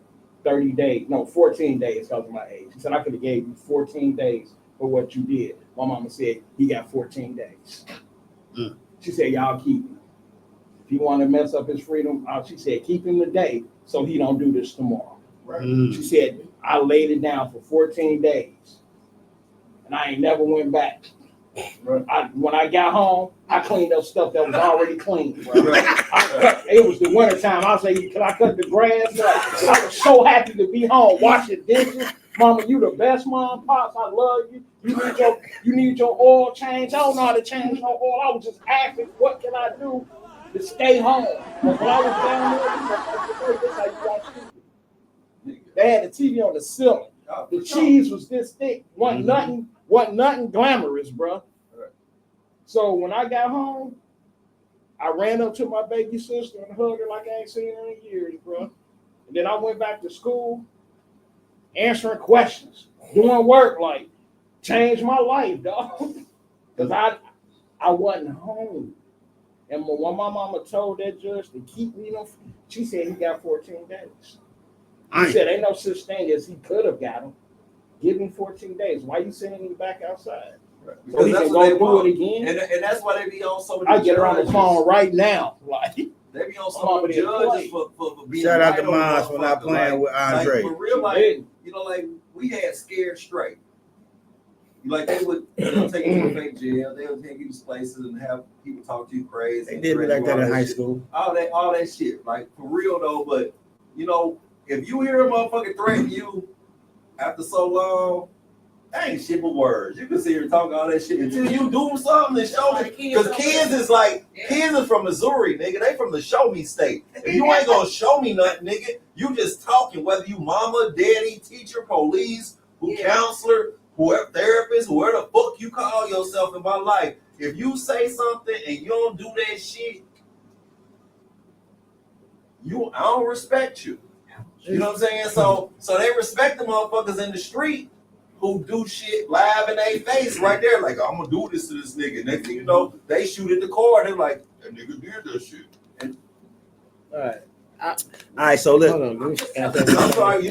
14 days because of my age. He said, I could have gave you 14 days for what you did. My mama said, he got 14 days. She said, y'all keep him. If you want to mess up his freedom, she said, keep him today so he don't do this tomorrow. Right. She said, I laid it down for 14 days, and I ain't never went back. Right. When I got home, I cleaned up stuff that was already clean. Right. It was the wintertime. I was like, can I cut the grass? I was so happy to be home, washing dishes. Mama, you the best mom, Pops. I love you. You need your oil change. I don't know how to change no oil. I was just asking, what can I do to stay home? But when I was down there, this how you watch TV. They had the TV on the ceiling. The cheese was this thick. Wasn't nothing glamorous, bro. So when I got home, I ran up to my baby sister and hugged her like I ain't seen her in years, bro. And then I went back to school, answering questions, doing work, like changed my life, dog. Because I wasn't home. And when my mama told that judge to keep me, she said he got 14 days. He said ain't no such thing as he could have got him. Give him 14 days. Why you sending him back outside? Right. Because so he can go do it again. And that's why they be on so many. I get her on the phone right now. Like they be on so many judges for being. Shout out to Mons for not playing with Andre. Like, for real, like like we had Scared Straight. Like they would take you to a fake jail. They would take you to places and have people talk to you crazy. They did me like that in high school. All that shit. Like for real though, but if you hear a motherfucker threaten you after so long, that ain't shit but words. You can sit here and talk all that shit until you do something and show me. Because kids is from Missouri, nigga. They from the show me state. If you ain't gonna show me nothing, nigga, you just talking. Whether you mama, daddy, teacher, police, counselor, whoever, therapist, whoever the fuck you call yourself in my life. If you say something and you don't do that shit, I don't respect you. You know what I'm saying? So they respect the motherfuckers in the street who do shit live in their face right there. Like, I'm gonna do this to this nigga. Next thing you know, they shoot at the car. They're like, that nigga did that shit. And, all right, so look. I'm sorry, I start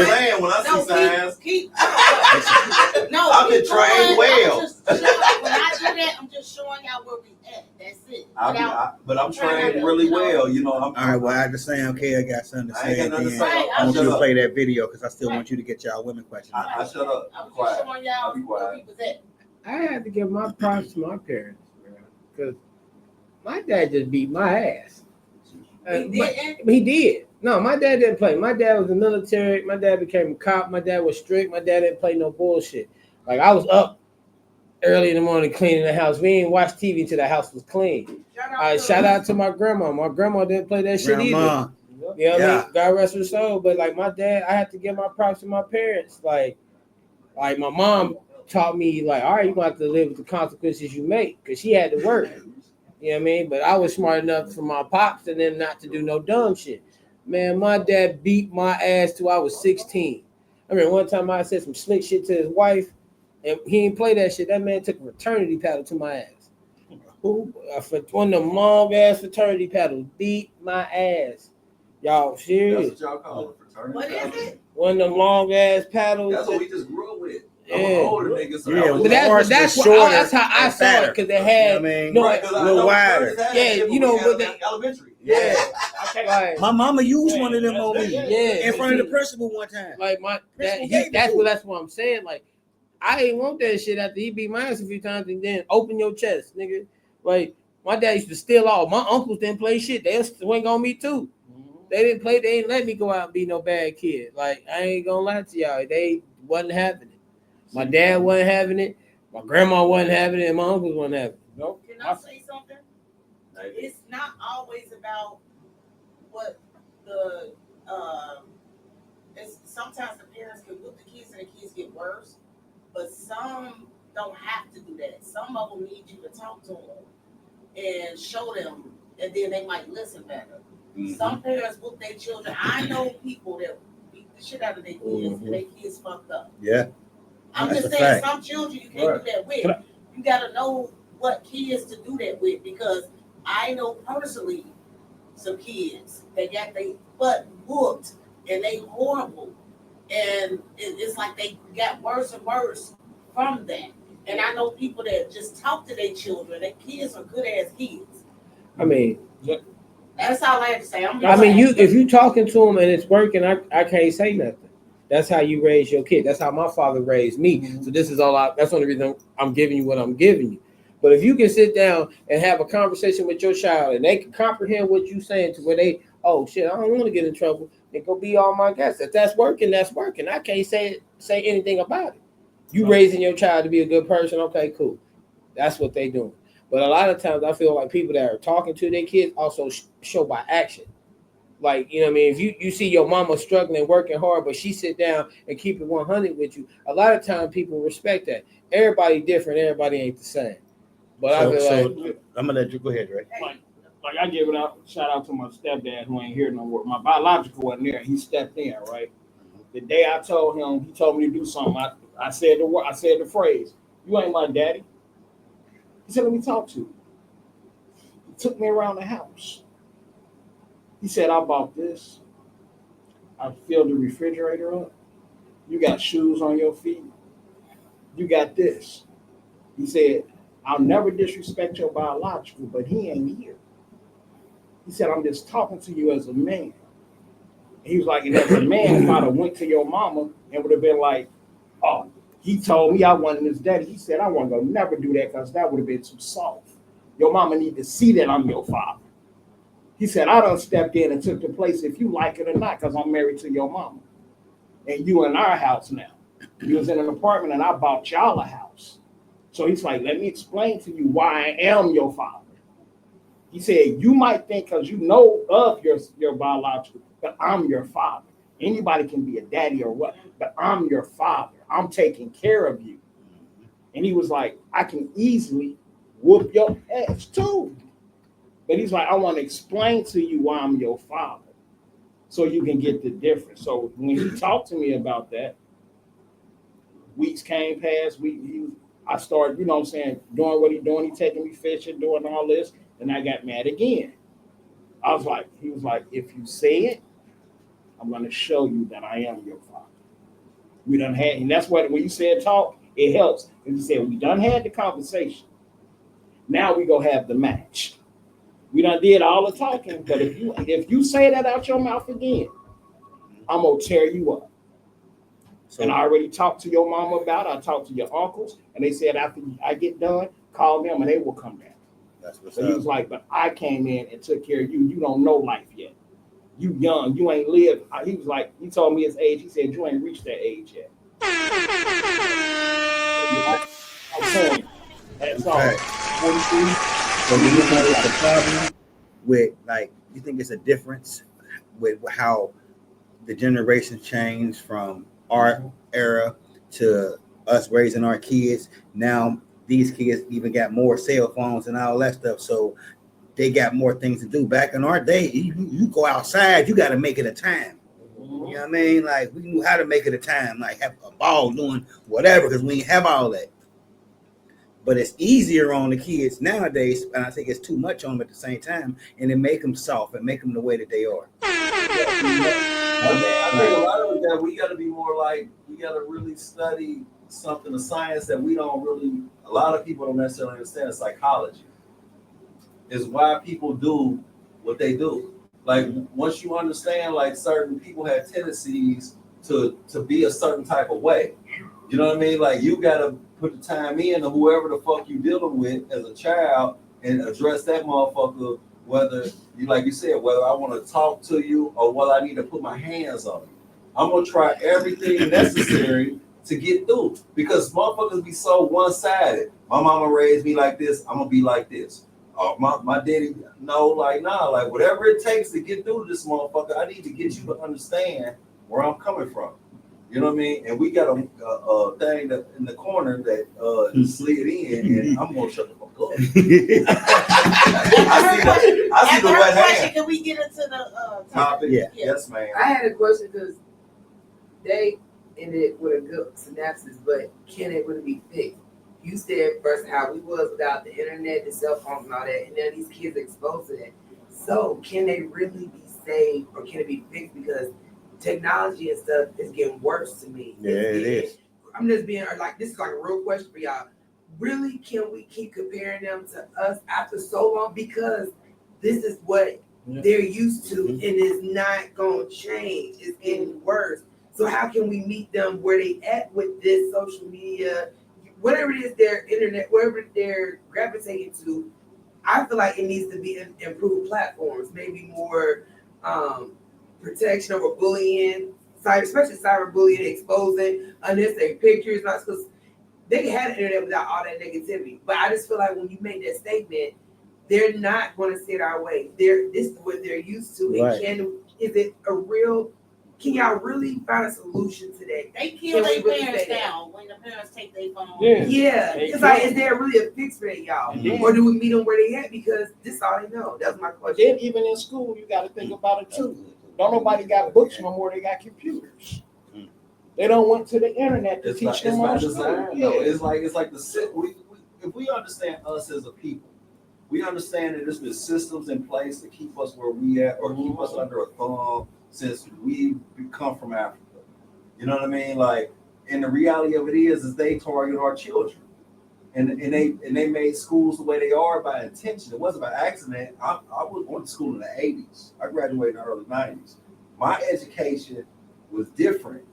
saying when I see signs. I've been trained well. When I do that, I'm just showing y'all where we at. That's it. But I'm trained really well. All right, well, I understand. Okay, I got something to say. I want you to play that video because I still want you to get y'all women questions. I shut up. I'm just showing y'all where we was at. I had to give my props to my parents, because my dad just beat my ass. He did. No, my dad didn't play. My dad was in the military. My dad became a cop. My dad was strict. My dad didn't play no bullshit. Like, I was up early in the morning cleaning the house. We didn't watch TV until the house was clean. Shout out to my grandma. My grandma didn't play that shit either. You know what I mean? God rest her soul. But like my dad, I had to give my props to my parents. Like my mom taught me, like, all right, you're going to have to live with the consequences you make, because she had to work. You know what I mean? But I was smart enough for my pops and them not to do no dumb shit. Man, my dad beat my ass till I was 16. I mean, one time I said some slick shit to his wife, and he didn't play that shit. That man took a fraternity paddle to my ass. One of them long ass fraternity paddles beat my ass. Y'all serious? That's what y'all call it, fraternity. What is it? One of them long ass paddles. That's what we just grew up with. Yeah. I'm an older nigga, so But that's how I saw it, because it had a little wider. Yeah, with the elementary. Yeah. Like, my mama used one of them on me. Yeah, in front of the principal one time. Like that's what I'm saying. Like, I ain't want that shit after he beat my ass a few times, and then open your chest, nigga. Like, my dad used to steal all. My uncles didn't play shit. They swing on me too. They didn't play. They didn't let me go out and be no bad kid. Like, I ain't gonna lie to y'all. They wasn't having it. My dad wasn't having it. My grandma wasn't having it, and my uncles wasn't having it. Nope. Can I say something? It's not always about what it's sometimes the parents can whip the kids and the kids get worse, but some don't have to do that. Some of them need you to talk to them and show them, and then they might listen better. Mm-hmm. Some parents whip their children. I know people that beat the shit out of their kids, and their kids fucked up. Yeah. I'm just saying, some children you can't do that with. You got to know what kids to do that with, because I know personally some kids that got their butt whooped and they horrible, and it's like they got worse and worse from that. And I know people that just talk to their children. Their kids are good ass kids. I mean, that's all I have to say. If you talking to them and it's working, I can't say nothing. That's how you raise your kid. That's how my father raised me. Mm-hmm. So this is that's the only reason I'm giving you what I'm giving you. But if you can sit down and have a conversation with your child and they can comprehend what you're saying to where they, oh shit, I don't want to get in trouble, then go be all my guests. If that's working, that's working. I can't say anything about it. You raising your child to be a good person, okay, cool. That's what they doing. But a lot of times I feel like people that are talking to their kids also show by action. Like, you know what I mean? If you see your mama struggling, working hard, but she sit down and keep it 100 with you, a lot of times people respect that. Everybody different. Everybody ain't the same. But I feel like I'm gonna let you go ahead, Ray. Like I give it out, shout out to my stepdad who ain't here no more. My biological wasn't there. He stepped in, right? The day I told him, he told me to do something. I said the phrase, "You ain't my daddy." He said, "Let me talk to you." He took me around the house. He said, I bought this. I filled the refrigerator up. You got shoes on your feet. You got this. He said, I'll never disrespect your biological, but he ain't here. He said, I'm just talking to you as a man. He was like, and as a man, if I'd have went to your mama and would have been like, oh, he told me I wanted his daddy. He said, I wasn't going to never do that because that would have been too soft. Your mama need to see that I'm your father. He said, I done stepped in and took the place if you like it or not because I'm married to your mama. And you in our house now. You was in an apartment and I bought y'all a house. So he's like, let me explain to you why I am your father. He said, you might think because you know of your biological, but I'm your father. Anybody can be a daddy or what, but I'm your father. I'm taking care of you. And he was like, I can easily whoop your ass too. But he's like, I want to explain to you why I'm your father so you can get the difference. So when he talked to me about that, weeks came past, I started, you know what I'm saying, doing what he doing. He taking me fishing, doing all this. And I got mad again. He was like, if you say it, I'm going to show you that I am your father. We done had, and that's what, when you said talk, it helps. And he said, we done had the conversation. Now we go have the match. We done did all the talking, but if you say that out your mouth again, I'm going to tear you up. So, and I already talked to your mama about it. I talked to your uncles, and they said after I get done, call them and they will come down. That's what's so he was like, but I came in and took care of you. You don't know life yet. You young. You ain't lived. He was like, he told me his age. He said, you ain't reached that age yet. That's all. So do you think it's a problem with, like, you think it's a difference with how the generations changed from our era to us raising our kids? Now these kids even got more cell phones and all that stuff, so they got more things to do. Back in our day, you go outside, you got to make it a time. You know what I mean? Like, we knew how to make it a time, like have a ball doing whatever, because we didn't have all that. But it's easier on the kids nowadays, and I think it's too much on them at the same time, and it make them soft and make them the way that they are. I think a lot of it that we got to be more like, we got to really study something, a science that we don't really, a lot of people don't necessarily understand, psychology. Is why people do what they do. Like, once you understand, like, certain people have tendencies to be a certain type of way. You know what I mean? Like, you got to put the time in to whoever the fuck you dealing with as a child and address that motherfucker, whether you, like you said, whether I want to talk to you or whether I need to put my hands on you. I'm going to try everything necessary to get through, because motherfuckers be so one-sided. My mama raised me like this, I'm going to be like this. My daddy, no, like, nah, like, whatever it takes to get through this motherfucker, I need to get you to understand where I'm coming from. You know what I mean? And we got a thing that in the corner that slid in, and I'm gonna shut the fuck up. I see the wet hand. Can we get into the topic? Yeah. Yes, ma'am. I had a question because they ended with a good synopsis, but can it really be fixed? You said first how we was without the internet, the cell phones and all that, and now these kids are exposed to that. So can they really be saved, or can it be fixed? Because technology and stuff is getting worse to me. Yeah, it is. I'm just being like, this is like a real question for y'all. Really, can we keep comparing them to us after so long? Because this is what they're used to, and it's not going to change. It's getting worse. So how can we meet them where they at with this social media, whatever it is, their internet, wherever they're gravitating to? I feel like it needs to be improved platforms, maybe more protection over bullying, especially cyberbullying, exposing unnecessary pictures, not because they had the internet without all that negativity. But I just feel like when you make that statement, they're not going to sit our way. This is what they're used to. Right. And can y'all really find a solution to that? They kill their parents down when the parents take their phone. Yeah. It's like, is there really a fix for that, y'all? Yeah. Or do we meet them where they at? Because this is all they know. That's my question. Then even in school, you got to think about it too. Don't nobody got books no more. They got computers. They don't went to the internet to teach them on school. Yeah. It's like if we understand us as a people, we understand that there's been systems in place to keep us where we at or keep us under a thumb since we come from Africa. You know what I mean? Like, and the reality of it is they target our children. And they made schools the way they are by intention. It wasn't by accident. I went to school in the 80s. I graduated in the early 90s. My education was different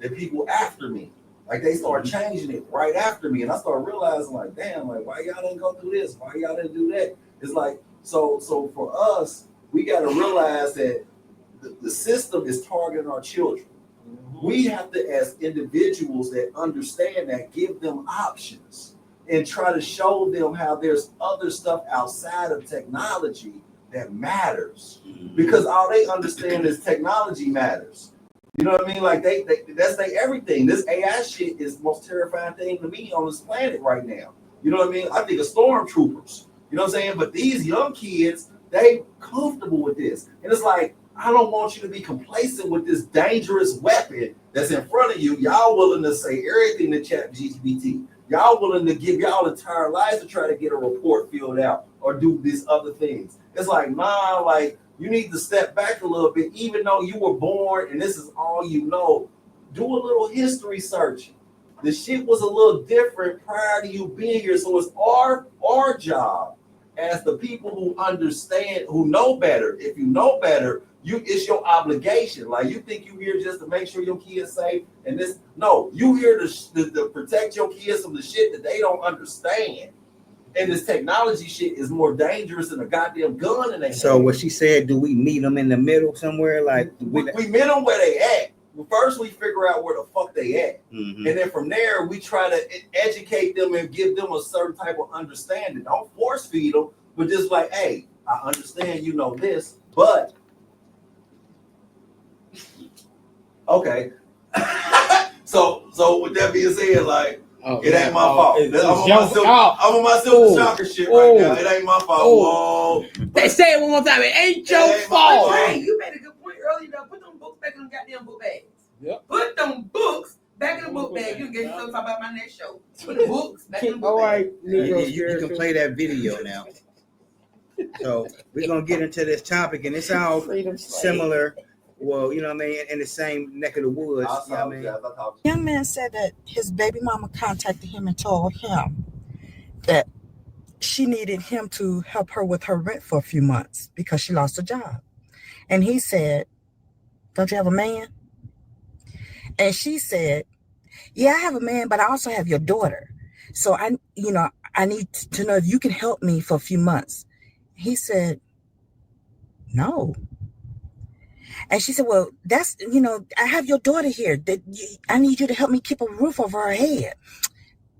than people after me. Like, they started changing it right after me. And I started realizing, like, damn, like, why y'all didn't go through this? Why y'all didn't do that? It's like, so for us, we got to realize that the system is targeting our children. We have to, as individuals that understand that, give them options and try to show them how there's other stuff outside of technology that matters, because all they understand is technology matters. You know what I mean? Like that's everything. This AI shit is the most terrifying thing to me on this planet right now. You know what I mean? I think of stormtroopers. You know what I'm saying? But these young kids, they comfortable with this, and it's like, I don't want you to be complacent with this dangerous weapon that's in front of you. Y'all willing to say everything to ChatGPT. Y'all willing to give y'all entire lives to try to get a report filled out or do these other things. It's like, nah, like, you need to step back a little bit. Even though you were born and this is all you know, do a little history searching. The shit was a little different prior to you being here. So it's our job as the people who understand, who know better. If you know better, it's your obligation. Like, you think you here just to make sure your kids safe, and this, no, you here to protect your kids from the shit that they don't understand. And this technology shit is more dangerous than a goddamn gun in their hand. So what she said, do we meet them in the middle somewhere? Like, we meet them where they at. First, we figure out where the fuck they at. And then from there, we try to educate them and give them a certain type of understanding. Don't force feed them, but just like, hey, I understand you know this, but okay. So with that being said, like, it ain't my fault. I'm on my silver shocker shit right now. It ain't my fault. They say it one more time. It ain't your fault. Hey, you made a good point earlier. Though. Put them books back in them goddamn book bags. Yep. Put them books back in the book bag. You can get something about my next show. Put the books back in the book bag. You can play that video now. So we're gonna get into this topic, and it's all similar. Well, you know what I mean, in the same neck of the woods. You know what I mean? Young man said that his baby mama contacted him and told him that she needed him to help her with her rent for a few months because she lost her job. And he said, "Don't you have a man?" And she said, "Yeah, I have a man, but I also have your daughter. So I need to know if you can help me for a few months." He said, "No." And she said, "Well, that's, I have your daughter here. I need you to help me keep a roof over her head."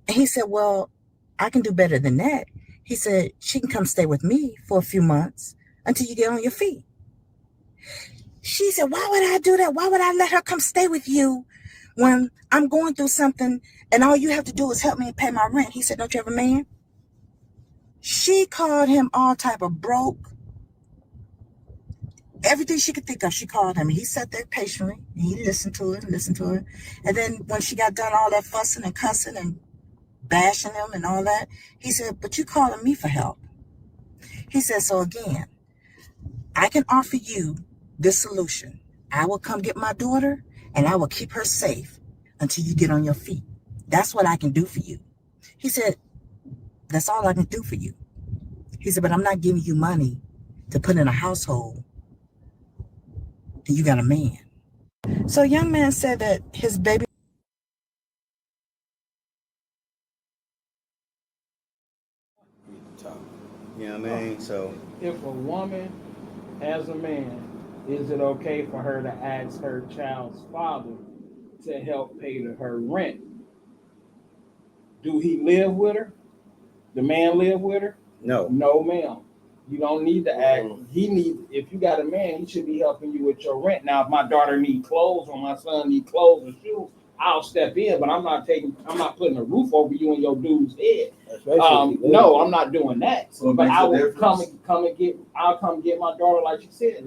And he said, "Well, I can do better than that." He said, "She can come stay with me for a few months until you get on your feet." She said, "Why would I do that? Why would I let her come stay with you when I'm going through something and all you have to do is help me pay my rent?" He said, "Don't you have a man?" She called him all type of broke. Everything she could think of, she called him. He sat there patiently. And he listened to it. And then when she got done all that fussing and cussing and bashing him and all that, he said, "But you calling me for help." He said, "So again, I can offer you this solution. I will come get my daughter and I will keep her safe until you get on your feet. That's what I can do for you." He said, "That's all I can do for you." He said, "But I'm not giving you money to put in a household. And you got a man." So young man said that his baby. You know what I mean? So if a woman has a man, is it okay for her to ask her child's father to help pay her rent? Do he live with her? The man live with her? No. No, ma'am. You don't need to ask. If you got a man, he should be helping you with your rent. Now, if my daughter need clothes or my son need clothes or shoes, I'll step in, but I'm not putting a roof over you and your dude's head. No, I'm not doing that. So but I will I'll come get my daughter, like you said.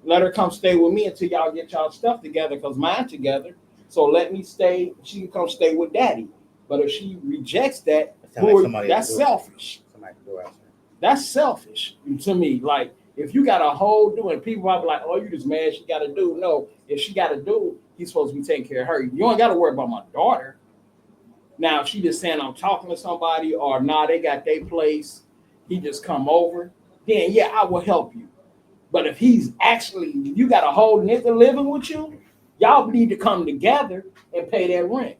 Let her come stay with me until y'all get y'all stuff together, because mine together. So let me stay. She can come stay with daddy. But if she rejects that, that's selfish. Somebody can do outside. That's selfish to me. Like, if you got a whole dude, and people probably like, oh, you just mad she got a dude. No, if she got a dude, he's supposed to be taking care of her. You ain't got to worry about my daughter. Now, if she just saying I'm talking to somebody, or they got their place, he just come over, then yeah, I will help you. But if he's actually, you got a whole nigga living with you, y'all need to come together and pay that rent.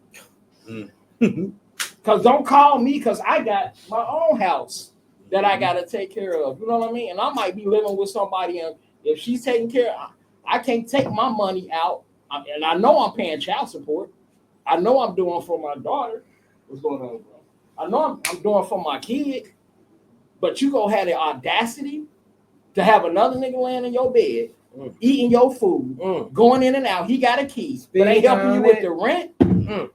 Because don't call me, because I got my own house that I got to take care of. You know what I mean? And I might be living with somebody, and if she's taking care of, I can't take my money out. And I know I'm paying child support. I know I'm doing for my daughter. What's going on, bro? I know I'm doing for my kid. But you gonna have the audacity to have another nigga laying in your bed, eating your food, going in and out. He got a key, but ain't helping you with the rent.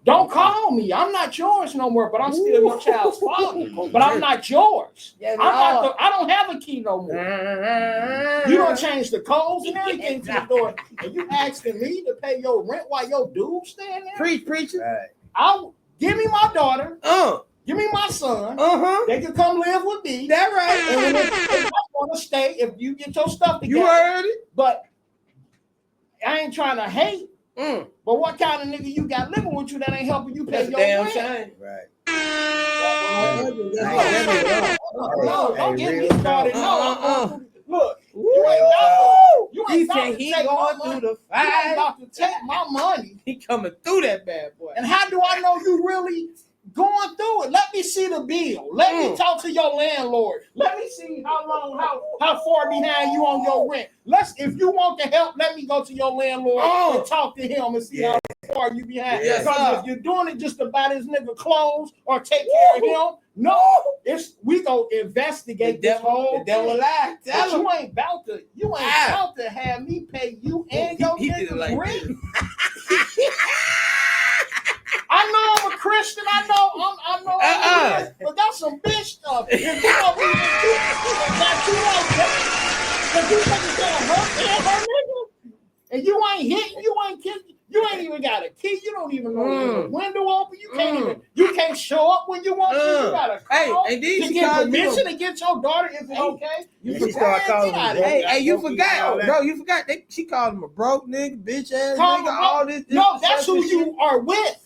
Don't call me. I'm not yours no more, but I'm still your child's father. But I'm not yours. I don't have a key no more. You don't change the codes and everything to the door, and you asking me to pay your rent while your dude staying there? Preacher. I'll give me my daughter. Give me my son. They can come live with me. That right. And if I want to stay, if you get your stuff together. You heard it. But I ain't trying to hate. But what kind of nigga you got living with you that ain't helping you pay your rent? Shame. Right. No, don't get me started. No. Look, you ain't about to take going through the fight. You ain't about to take my money. He coming through that bad boy. And how do I know you really going through it? Let me see the bill. Let me talk to your landlord. Let me see how far behind you on your rent. If you want the help, let me go to your landlord and talk to him and see how far you behind. Because if you're doing it just to buy this nigga clothes or take care of him, no, we go investigate this whole thing. But you ain't about to have me pay you and your nigga rent. I know I'm a Christian. I know I'm but that's some bitch stuff. If you don't be that you like that, because you think it's gonna hurt nigga, and you ain't hitting, you ain't kicking, you ain't even got a key. You don't even know the window open. You can't show up when you want to. You gotta call and then to get permission to get your daughter if it's okay. You start calling him. You forgot, bro. You forgot. She called him a broke nigga, bitch ass nigga. All this. No, that's who you are with.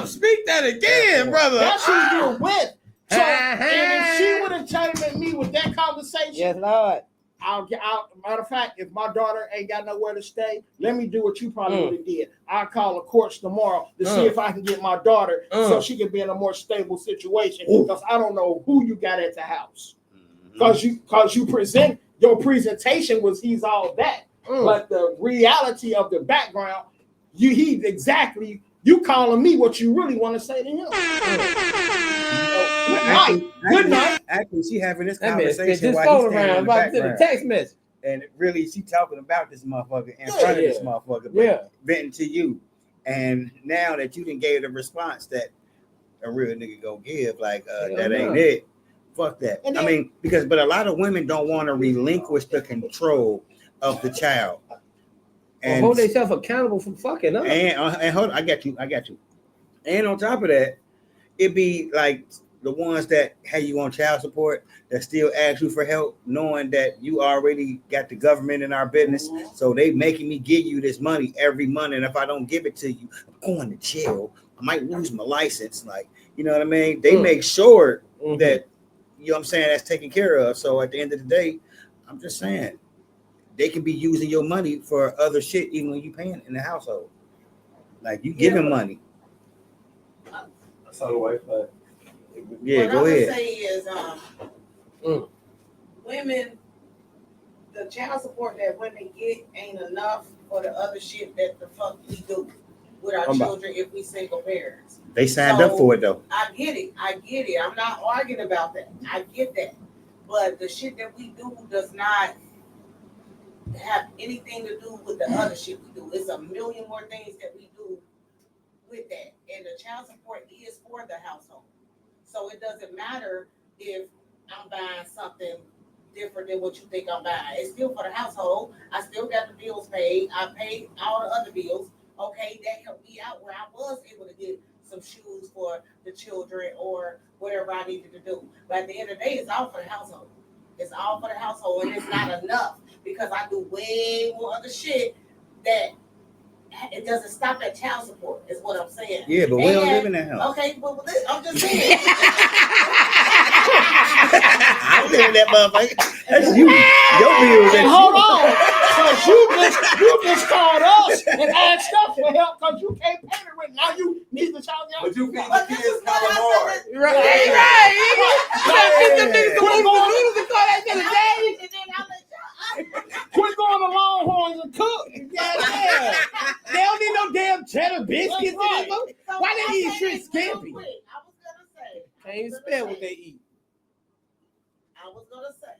Speak that again, brother. That's who you're with. So, and if she would have challenged me with that conversation, yes, Lord. Matter of fact, if my daughter ain't got nowhere to stay, let me do what you probably would have did. I'll call the courts tomorrow to see if I can get my daughter so she can be in a more stable situation. Because I don't know who you got at the house. Because you present your presentation was he's all that, but the reality of the background, you calling me what you really want to say to him. Good night. Actually, she having this conversation while he's standing in the background. Text message. And really, she talking about this motherfucker in front of this motherfucker, venting to you. And now that you done gave the response that a real nigga go give, like that ain't it. Fuck that. Then, I mean, but a lot of women don't want to relinquish the control of the child. And hold themselves accountable for fucking up. And hold on, I got you. And on top of that, it be like the ones that have you on child support that still ask you for help, knowing that you already got the government in our business. So they making me give you this money every month. And if I don't give it to you, I'm going to jail. I might lose my license. Like, you know what I mean? They make sure that, you know what I'm saying, that's taken care of. So at the end of the day, I'm just saying, they can be using your money for other shit even when you paying in the household. Like you giving money. I saw the wife. Yeah, go ahead. What I'm saying is, women, the child support that women get ain't enough for the other shit that the fuck we do with our children if we single parents. They signed up for it though. I get it. I'm not arguing about that. I get that. But the shit that we do does not have anything to do with the other shit we do. It's a million more things that we do with that. And the child support is for the household. So it doesn't matter if I'm buying something different than what you think I'm buying. It's still for the household. I still got the bills paid. I paid all the other bills. Okay, that helped me out where I was able to get some shoes for the children or whatever I needed to do. But at the end of the day, it's all for the household. It's all for the household, and it's not enough because I do way more other shit that it doesn't stop at child support, is what I'm saying. Yeah, but we don't live in that house. Okay, but I'm just saying. I live in that motherfucker. That's you. Your bills. And hold on. Because you just called us and asked us for help because you can't pay the rent. Now you need the child. But you feed the kids calamari. Right. Quit going to Longhorns and cook. Yeah. They don't need no damn cheddar biscuits. Right. Why they eat shit skimpy? I was gonna say. Can't spell what they eat. I was gonna say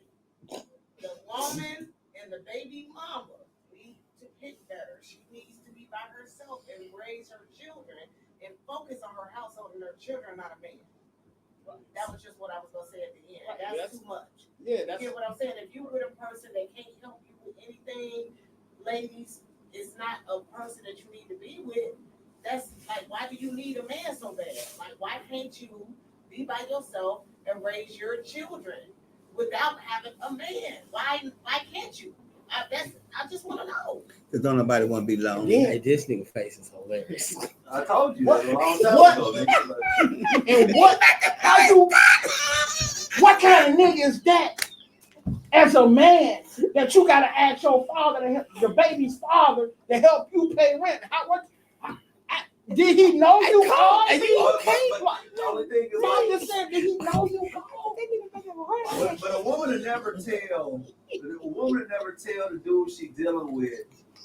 the woman and the baby mama need to pick better. She needs to be by herself and raise her children and focus on her household and her children, not a man. That was just what I was gonna say at the end. That's too much. Yeah, you get what I'm saying? If you with a person that can't help you with anything, ladies, it's not a person that you need to be with. That's like, why do you need a man so bad? Like, why can't you be by yourself and raise your children without having a man? Why can't you? I just want to know. Because don't nobody want to be alone. Yeah, this nigga face is hilarious. I told you that a long time ago. And what kind of nigga is that? As a man, that you gotta ask your father to help, your baby's father to help you pay rent. Did he know you called? The only thing is, I just said, did he know you called? But a woman would never tell the dude she dealing with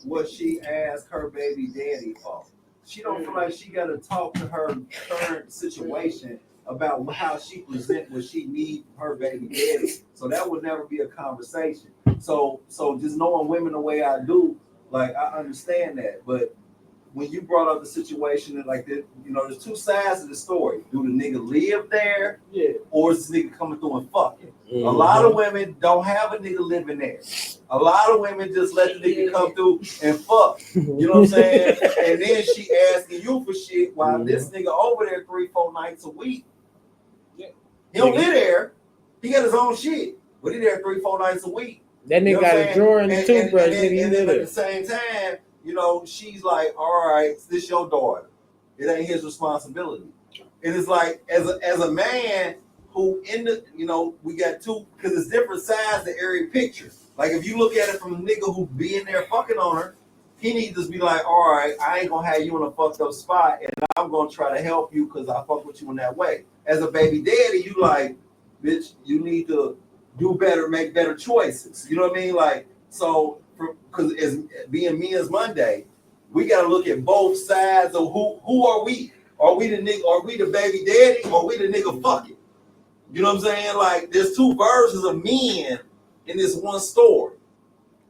what she asked her baby daddy for. She don't feel like she got to talk to her current situation about how she present what she need from her baby daddy. So that would never be a conversation. So just knowing women the way I do, like, I understand that. But when you brought up the situation that, like, that, you know, there's two sides of the story. Do the nigga live there? Yeah. Or is this nigga coming through and fucking? Mm-hmm. A lot of women don't have a nigga living there. A lot of women just let the nigga come through and fuck. You know what I'm saying? And then she asking you for shit while this nigga over there 3-4 nights a week. Yeah. He don't live there. He got his own shit. But he there 3-4 nights a week. That nigga got a drawer and a toothbrush. And then at the same time, you know, she's like, all right, this your daughter. It ain't his responsibility. And it's like, as a man who we got two, because it's different sides to every picture. Like, if you look at it from a nigga who be in there fucking on her, he needs to be like, all right, I ain't gonna have you in a fucked up spot, and I'm gonna try to help you because I fuck with you in that way. As a baby daddy, you like, bitch, you need to do better, make better choices. You know what I mean? Like, so, because as being Men's Monday, we gotta look at both sides of who are we? Are we the nigga? Are we the baby daddy? Or are we the nigga fucking? You know what I'm saying? Like, there's two versions of men in this one story.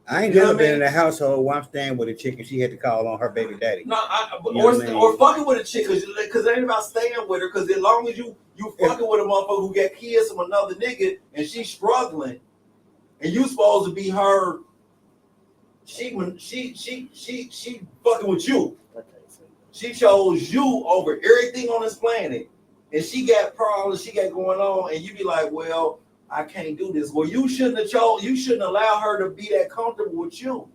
I ain't never been in a household where I'm staying with a chick and she had to call on her baby daddy. No, or fucking with a chick because it ain't about staying with her. Because as long as you fucking with a motherfucker who got kids from another nigga and she's struggling, and you supposed to be her. She fucking with you. She chose you over everything on this planet, and she got problems she got going on, and you be like, well, I can't do this. Well, you shouldn't allow her to be that comfortable with you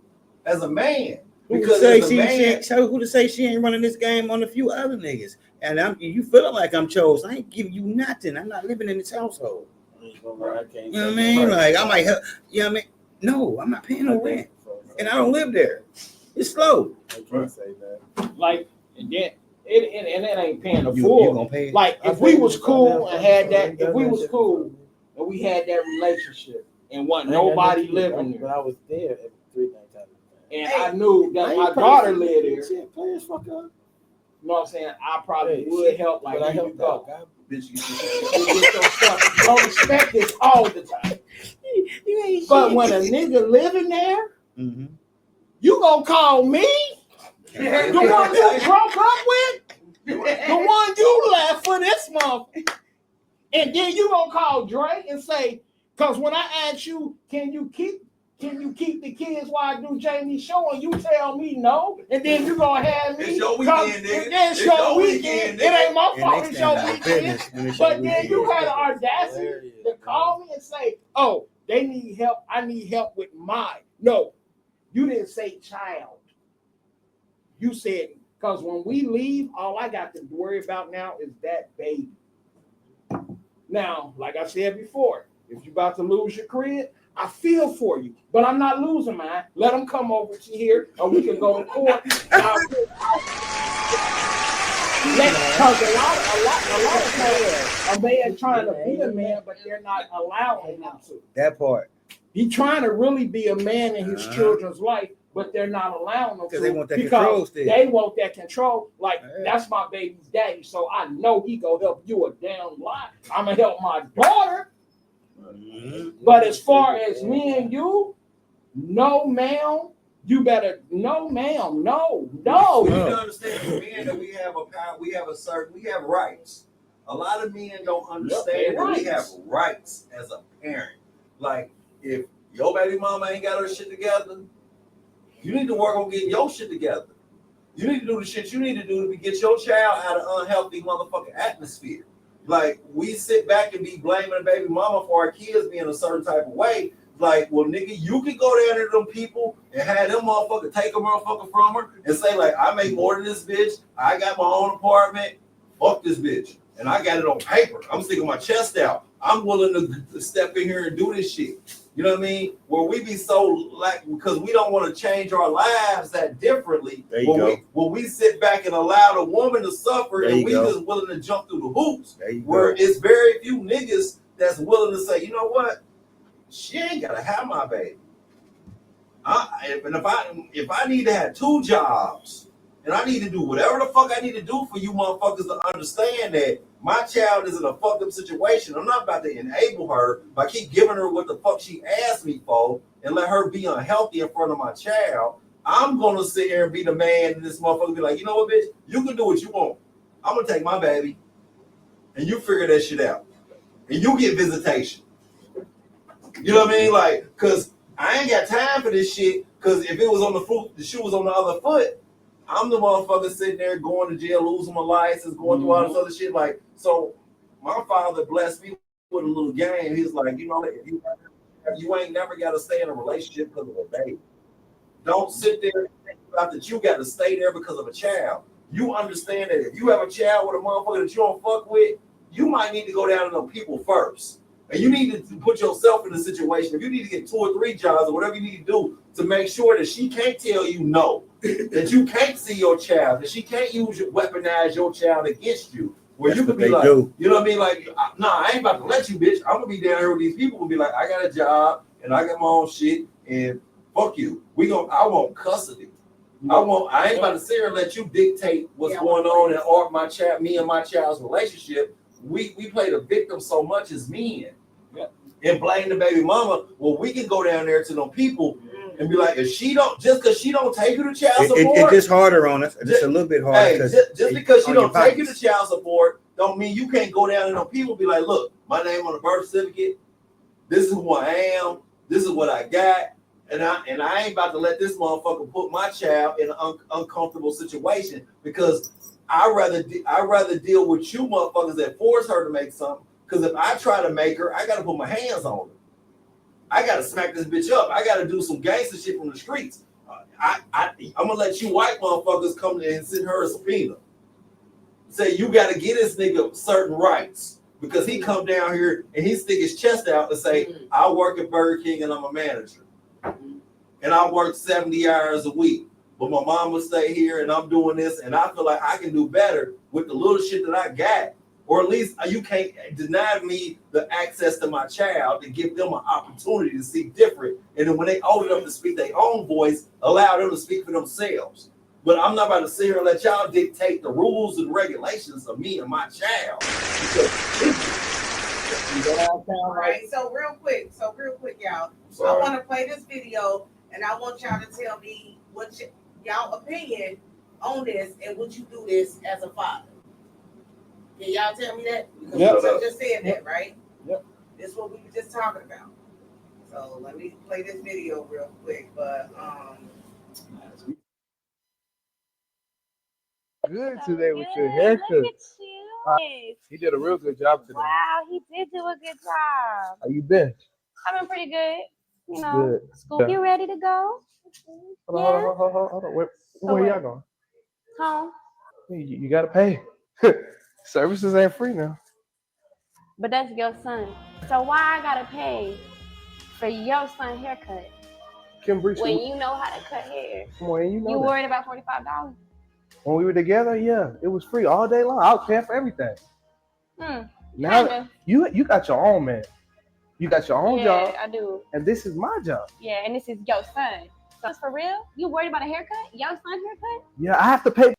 as a man. Because who to say she ain't running this game on a few other niggas? And you feeling like I'm chose. I ain't giving you nothing. I'm not living in this household. You know what I mean? Like, I might help. You know what I mean? No, I'm not paying no rent. And I don't live there. It's slow. I can't say that. Like, and then it ain't paying the full. You gonna pay it? Like, if we was cool and had that, if we was cool and we had that relationship and wasn't nobody living there. But I was there 3 nights out of the time. And I knew that my daughter lived there. You know what I'm saying? I probably would help. Like, I help go. Bitch, don't expect this all the time. But when a nigga living there, you gonna call me? The one you broke up with? The one you left for this month? And then you gonna call Dre and say, because when I asked you, can you keep can you keep the kids while I do Jamie's show? And you tell me no, and then you gonna have me. It's your weekend, nigga. It's your weekend. It ain't my fault. It's your weekend. But then you had the audacity to call me and say, "Oh, they need help. I need help with mine." No, you didn't say child. You said, because when we leave, all I got to worry about now is that baby. Now, like I said before, if you're about to lose your crib, I feel for you, but I'm not losing mine. Let them come over to here, or we can go to court. Because a lot of times, a man trying to be a man, but they're not allowing him to. That part. He's trying to really be a man in his children's life, but they're not allowing them to. They want that control still. They want that control. Like, that's my baby's daddy, so I know he gonna help you a damn lot. I'm gonna help my daughter. But as far as me and you, no, ma'am. You better, no, ma'am. No. You need to understand, men, that we have rights. A lot of men don't understand that we have rights as a parent. Like, if your baby mama ain't got her shit together, you need to work on getting your shit together. You need to do the shit you need to do to get your child out of unhealthy motherfucking atmosphere. Like, we sit back and be blaming the baby mama for our kids being a certain type of way. Like, well, nigga, you can go down to them people and have them motherfucker take a motherfucker from her and say, like, I make more than this bitch. I got my own apartment. Fuck this bitch. And I got it on paper. I'm sticking my chest out. I'm willing to step in here and do this shit. You know what I mean? Where we be so like, because we don't want to change our lives that differently. When we sit back and allow the woman to suffer and we just willing to jump through the hoops. Where it's very few niggas that's willing to say, you know what? She ain't gotta have my baby. If I need to have 2 jobs and I need to do whatever the fuck I need to do for you motherfuckers to understand that my child is in a fucked up situation, I'm not about to enable her by keep giving her what the fuck she asked me for and let her be unhealthy in front of my child. I'm gonna sit here and be the man and this motherfucker be like, you know what, bitch? You can do what you want. I'm gonna take my baby and you figure that shit out. And you get visitation. You know what I mean? Like, cause I ain't got time for this shit. Cause if it was on the foot, the shoe was on the other foot. I'm the motherfucker sitting there going to jail, losing my license, going through all this other shit. Like, so my father blessed me with a little game. He's like, you know, you ain't never got to stay in a relationship because of a baby. Don't sit there and think about that you got to stay there because of a child. You understand that if you have a child with a motherfucker that you don't fuck with, you might need to go down to them people first. And you need to put yourself in a situation. If you need to get 2 or 3 jobs or whatever you need to do to make sure that she can't tell you no, that you can't see your child, that she can't weaponize your child against you. Where you could be like, you know what I mean? Like, nah, I ain't about to let you, bitch. I'm gonna be down here with these people and be like, I got a job and I got my own shit and fuck you. I want custody. I ain't about to sit here and let you dictate what's going on in me and my child's relationship. We play the victim so much as men. And blame the baby mama. Well, we can go down there to them people and be like, if she don't, just because she don't take you to child support, it's just harder on us. Just a little bit harder. Hey, just because she don't take you to child support, don't mean you can't go down to them people and be like, look, my name on the birth certificate. This is who I am. This is what I got. And I ain't about to let this motherfucker put my child in an uncomfortable situation because I'd rather deal with you motherfuckers that force her to make something. Because if I try to make her, I got to put my hands on her. I got to smack this bitch up. I got to do some gangster shit from the streets. I'm going to let you white motherfuckers come in and send her a subpoena. Say, you got to get this nigga certain rights. Because he come down here and he stick his chest out and say, I work at Burger King and I'm a manager. And I work 70 hours a week. But my mom would stay here and I'm doing this. And I feel like I can do better with the little shit that I got. Or at least you can't deny me the access to my child to give them an opportunity to see different. And then when they old enough to speak their own voice, allow them to speak for themselves. But I'm not about to sit here and let y'all dictate the rules and regulations of me and my child. All right, so real quick, y'all. I want to play this video and I want y'all to tell me what y'all opinion on this and would you do this as a father? Can y'all tell me that? Because we just said that, right? Yep. This is what we were just talking about. So let me play this video real quick. But good today with your haircut. Look at you. He did a real good job today. Wow, he did do a good job. How you been? I've been pretty good. You know, Good. school. Yeah. You ready to go? Hold on. Where y'all going? Home. You gotta pay. Services ain't free now. But that's your son. So why I gotta pay for your son haircut? When you know how to cut hair. When you know You that. worried about $45? When we were together, yeah, it was free all day long. I was paying for everything. Now Kinda. you got your own man. You got your own job. Yeah, I do. And this is my job. Yeah, and this is your son. So it's for real? You worried about a haircut? Your son's haircut? Yeah, I have to pay.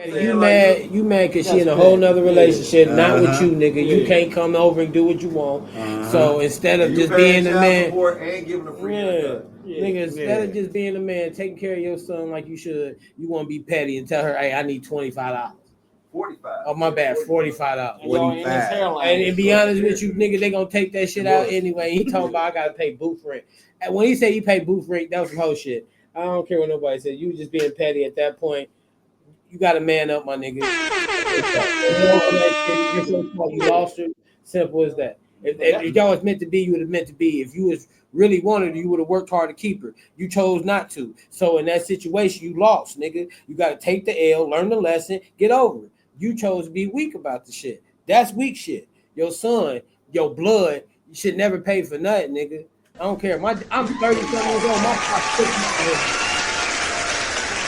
You mad because she in a whole nother relationship, not with you, nigga. You can't come over and do what you want. So instead of just being the man, and giving a free haircut. nigga, instead of just being the man, taking care of your son like you should, you want to be petty and tell her, hey, I need $25. 45. Oh, my bad, $45. 45. And be honest with you, nigga, they gonna take that shit out anyway. He talking about I gotta pay booth rent. And when he said he paid booth rent, that was some whole shit. I don't care what nobody said. You just being petty at that point. You gotta man up, my nigga. You lost her. Simple as that. If y'all was meant to be, you would have meant to be. If you was really wanted her, you would have worked hard to keep her. You chose not to. So in that situation, you lost, nigga. You gotta take the L, learn the lesson, get over it. You chose to be weak about the shit. That's weak shit. Your son, your blood, you should never pay for nothing, nigga. I don't care. I'm 37 years old. My pops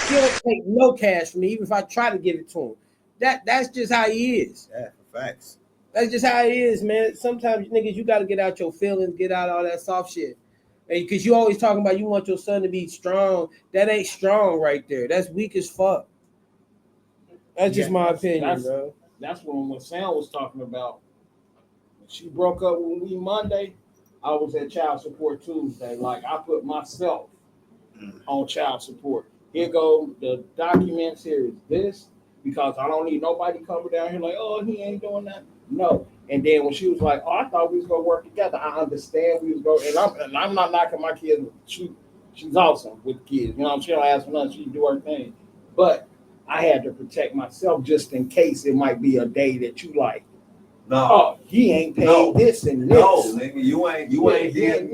he don't take no cash from me, even if I try to give it to him. That's just how he is. Yeah, facts. That's just how it is, man. Sometimes niggas, you gotta get out your feelings, get out all that soft shit. Because you always talking about you want your son to be strong. That ain't strong right there. That's weak as fuck. That's just my opinion, bro. That's what Sam was talking about. When she broke up with me Monday, I was at child support Tuesday. Like, I put myself on child support. Here go the documents. Here is this, because I don't need nobody coming down here like, oh, he ain't doing that. No. And then when she was like, oh, I thought we was gonna work together. I understand we was going, and I'm not knocking my kids. She's awesome with kids. You know, she don't ask for nothing. She do her thing. But I had to protect myself just in case it might be a day that you like. No, oh, he ain't paid this and this. No, nigga, you ain't getting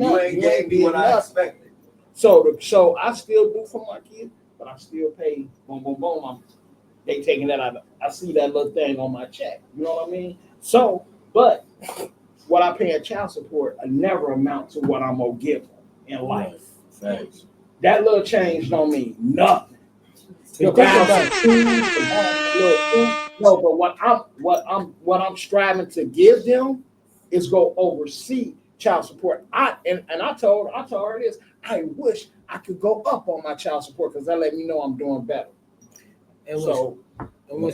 me what I expected. So I still do for my kids, but I still pay. Boom, boom, boom. They taking that out. I see that little thing on my check. You know what I mean? So, but what I pay in child support never amount to what I'm gonna give them in life. Thanks. That little change don't mean nothing. No, but what I'm striving to give them is go oversee child support. I told her this. I wish I could go up on my child support because that let me know I'm doing better. And so,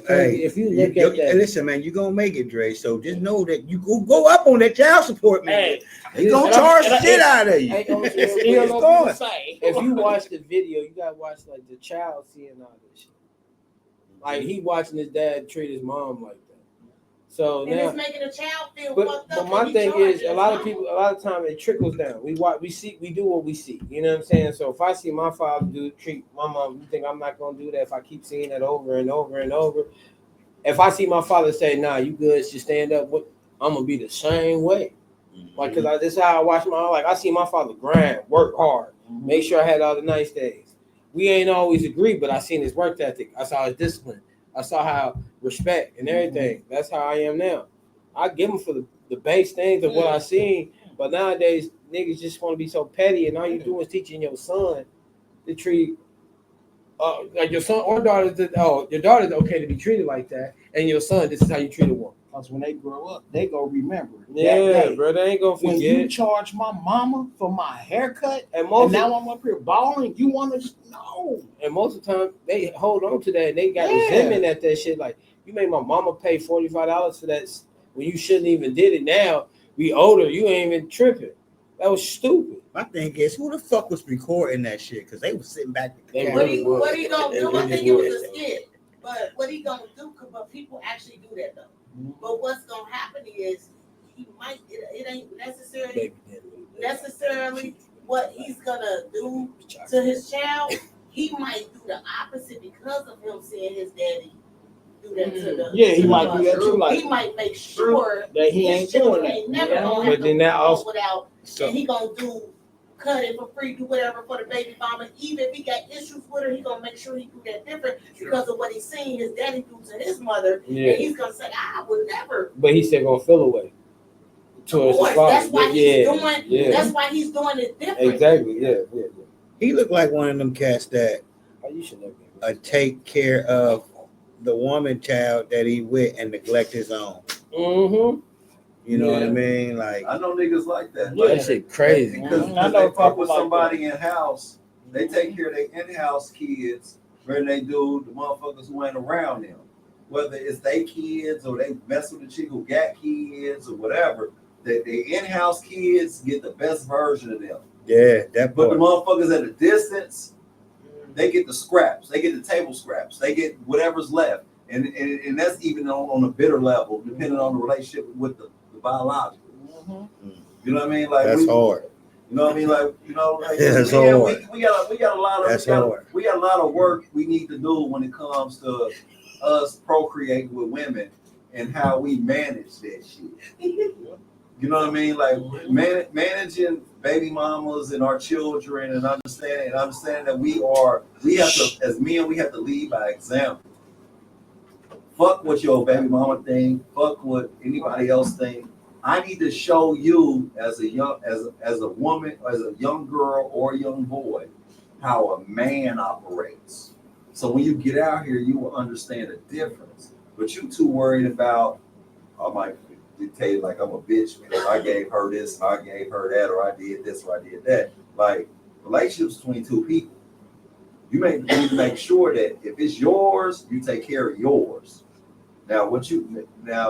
hey, if you look at that, listen, man, you're gonna make it, Dre. So just know that you go up on that child support, man. They're gonna charge the shit out of you. If you watch the video, you gotta watch like the child seeing all this shit. Like he watching his dad treat his mom like that. So and now it's making a child feel fucked but up. my thing is, a lot of times it trickles down. We do what we see. You know what I'm saying? So if I see my father treat my mom, you think I'm not gonna do that? If I keep seeing that over and over and over, if I see my father say, "Nah, you good, just stand up," I'm gonna be the same way. Like, cause this is how I watch I see my father grind, work hard, make sure I had all the nice days. We ain't always agree, but I seen his work ethic. I saw his discipline. I saw how respect and everything. That's how I am now. I give him for the base things of what I seen, but nowadays niggas just want to be so petty, and all you do is teaching your son to treat like your son or daughter, your daughter's okay to be treated like that, and your son, this is how you treat a woman. Because when they grow up, they go remember. Yeah, bro, they ain't gonna forget. When you charge my mama for my haircut, and now I'm up here balling, you want to know? And most of the time, they hold on to that, and they got resentment at that shit. Like, you made my mama pay $45 for that when you shouldn't even did it. Now we older, you ain't even tripping. That was stupid. My thing is, who the fuck was recording that shit? Because they was sitting back. What he gonna do? I think it was a skit. But what he gonna do? But people actually do that though. Mm-hmm. But what's gonna happen is he might. It ain't necessarily what he's gonna do to his child. He might do the opposite because of him seeing his daddy do that to the. Yeah, he might do that too. Like, he might make sure that he ain't doing that. Ain't never gonna but then that also without. And he gonna cut it for free, do whatever for the baby mama. Even if he got issues with her, he gonna make sure he do that different because of what he's seen his daddy do to his mother. Yeah. And he's gonna say, I would never. But he's still gonna feel away. Towards his father. That's why he's doing. Yeah. That's why he's doing it different. Exactly. Yeah. He looked like one of them cats that take care of the woman child that he with and neglect his own. Mm-hmm. You know what I mean? Like, I know niggas like that. Yeah, that shit crazy. Because they fuck with somebody in-house. They take care of their in-house kids where they do the motherfuckers who ain't around them. Whether it's they kids or they mess with the chick who got kids or whatever, the in-house kids get the best version of them. Yeah, that part. But the motherfuckers at a distance, they get the scraps. They get the table scraps. They get whatever's left. And that's even on a bitter level, depending on the relationship with the biological. Mm-hmm. You know what I mean? Like that's hard. You know what I mean? Like, you know, like that's hard. We got a lot of we got a lot of work we need to do when it comes to us procreating with women and how we manage that shit. You know what I mean? Like managing baby mamas and our children and understanding that we have to, as men, we have to lead by example. Fuck what your baby mama think. Fuck what anybody else think. I need to show you as a woman, as a young girl or a young boy, how a man operates. So when you get out here, you will understand the difference. But you too worried about, I might dictate like I'm a bitch because I gave her this and I gave her that, or I did this or I did that. Like relationships between two people, you need to make sure that if it's yours, you take care of yours. Now,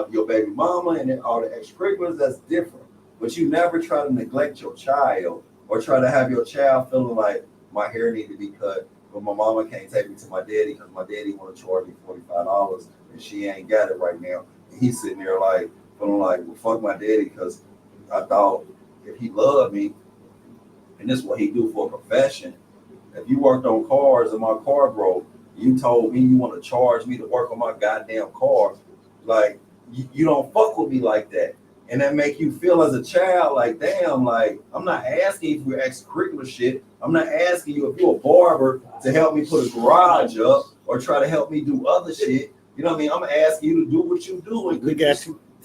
your baby mama and all the extracurriculars, that's different. But you never try to neglect your child or try to have your child feeling like my hair need to be cut, but my mama can't take me to my daddy because my daddy want to charge me $45 and she ain't got it right now. And he's sitting there like feeling like, well, fuck my daddy because I thought if he loved me, and this is what he do for a profession. If you worked on cars and my car broke, you told me you want to charge me to work on my goddamn car. Like, you don't fuck with me like that. And that make you feel as a child like, damn, like, I'm not asking you for extracurricular shit. I'm not asking you if you're a barber to help me put a garage up or try to help me do other shit. You know what I mean? I'm asking you to do what you do and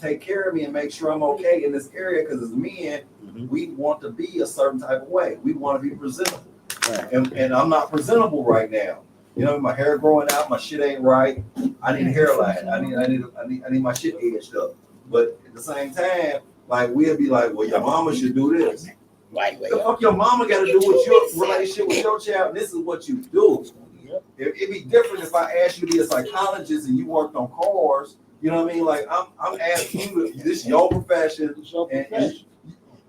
take care of me and make sure I'm okay in this area because as men, we want to be a certain type of way. We want to be presentable. Right. And I'm not presentable right now. You know, my hair growing out, my shit ain't right. I need a hairline. I need my shit edged up. But at the same time, like we'll be like, well, your mama should do this. Right. The fuck your mama got to do with your relationship with your child. And this is what you do. It'd be different if I asked you to be a psychologist and you worked on cars. You know what I mean? Like I'm asking you, this is your profession, and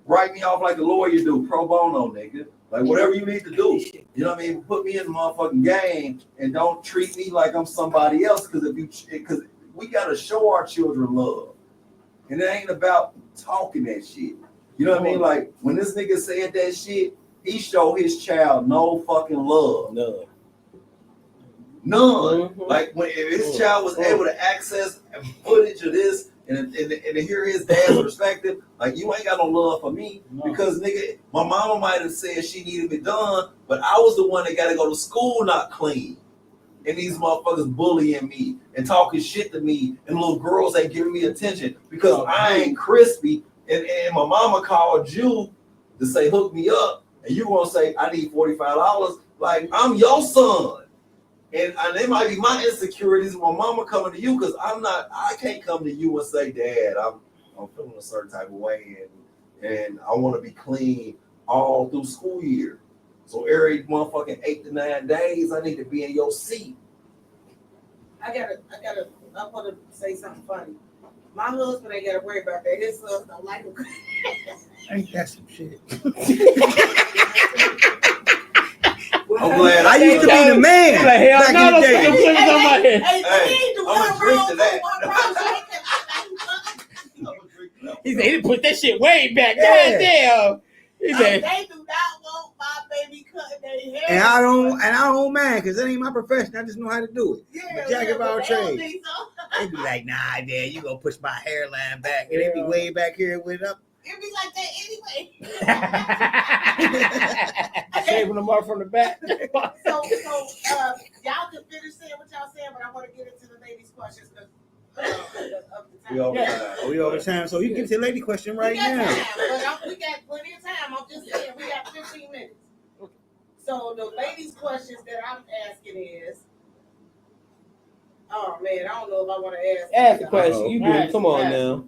write me off like a lawyer do, pro bono, nigga. Like whatever you need to do, you know what I mean? Put me in the motherfucking game and don't treat me like I'm somebody else. Because we gotta show our children love, and it ain't about talking that shit. You know what I mean? Like when this nigga said that shit, he showed his child no fucking love. None. Like when if his child was able to access footage of this and to hear his dad's perspective, like you ain't got no love for me because nigga, my mama might have said she needed me done, but I was the one that got to go to school not clean, and these motherfuckers bullying me and talking shit to me, and little girls ain't giving me attention because I ain't crispy, and my mama called you to say hook me up, and you gonna say I need $45? Like I'm your son. And they might be my insecurities. My mama coming to you because I can't come to you and say, Dad, I'm feeling a certain type of way and I want to be clean all through school year. So every motherfucking 8 to 9 days, I need to be in your seat. I want to say something funny. My husband ain't got to worry about that. His sons don't like him. Ain't that some shit? I'm glad I used to be the man back in the day. I'm a drink to that. He said he put that shit way back. Yeah. God damn. He said, They do not want my baby cutting their hair. And I don't mind because it ain't my profession. I just know how to do it. But jack of all trades. They be like, nah, Dad, you gonna push my hairline back, and they be way back here with up. It be like that anyway. Shaving them up from the back. So y'all can finish saying what y'all saying, but I want to get into the ladies' questions because of the time. We over time, so you can get to the lady question right now. We got plenty of time. I'm just saying we got 15 minutes. So the ladies' questions that I'm asking is, oh man, I don't know if I want to ask. Ask the question. You good? Come on now.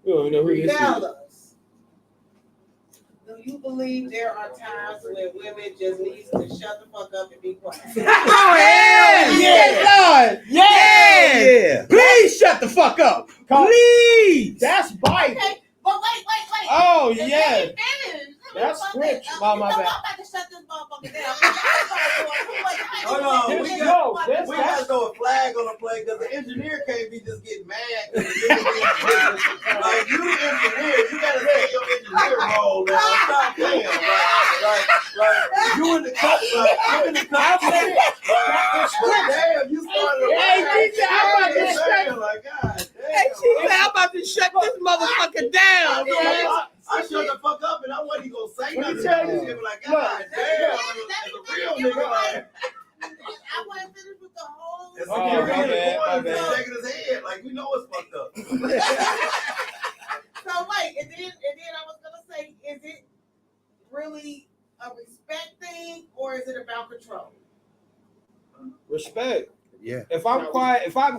You don't know who this is. Fellas, do you believe there are times when women just need to shut the fuck up and be quiet? Oh, hell yeah, Lord. Yeah. Please shut the fuck up. Please. That's Bible. Okay, but wait. Oh, yeah. That's scripture. My bad. I'm about to shut this motherfucker down. Hold on, we got to throw a flag on the play because the engineer can't be just getting mad. Like you the engineer, you got to take your engineer role now. Stop playing. Like you in the cut. Damn, you started. Hey, teacher, I'm about to shut this motherfucker down, man. I shut the fuck up and I wasn't even gonna say nothing. Like, God damn, as a real nigga, like. I want to finish with the whole. It's like you're in the corner shaking his head, like we know it's fucked up. So wait, and then I was gonna say, is it really a respect thing or is it about control? Respect. Yeah. If I'm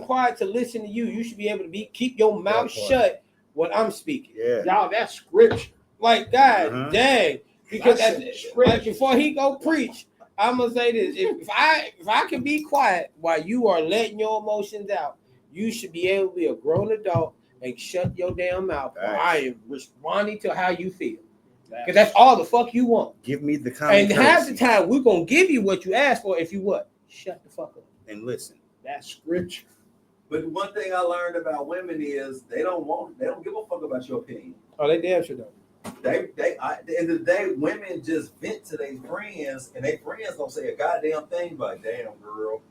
quiet to listen to you, you should be able to keep your mouth shut when I'm speaking. Yeah. Y'all, that's scripture. Like, God dang. Because like, before he go preach, I'm gonna say this: if I can be quiet while you are letting your emotions out, you should be able to be a grown adult and shut your damn mouth. While I am responding to how you feel, because that's all the fuck you want. Give me the common And half the courtesy. time we're gonna give you what you asked for if you what? Shut the fuck up and listen. That's scripture. But one thing I learned about women is they don't give a fuck about your opinion. Oh, they damn sure don't. At the end of the day, women just vent to their friends, and their friends don't say a goddamn thing about damn girl,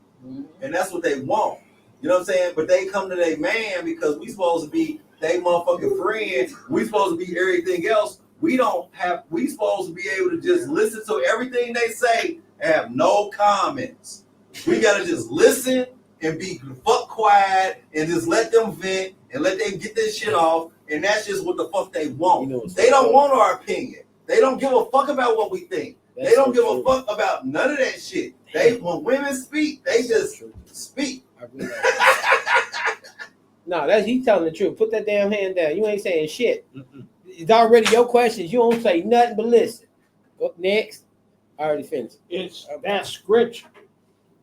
and that's what they want. You know what I'm saying? But they come to their man because we supposed to be they motherfucking friends. We supposed to be everything else. We supposed to be able to just listen to everything they say and have no comments. We gotta just listen and be fuck quiet and just let them vent and let them get this shit off. And that's just what the fuck they want. They don't want our opinion. They don't give a fuck about what we think. They don't give a fuck about none of that shit. When women speak, they just speak. No, he's telling the truth. Put that damn hand down. You ain't saying shit. It's already your questions. You don't say nothing but listen. Go next. I already finished. That's scripture.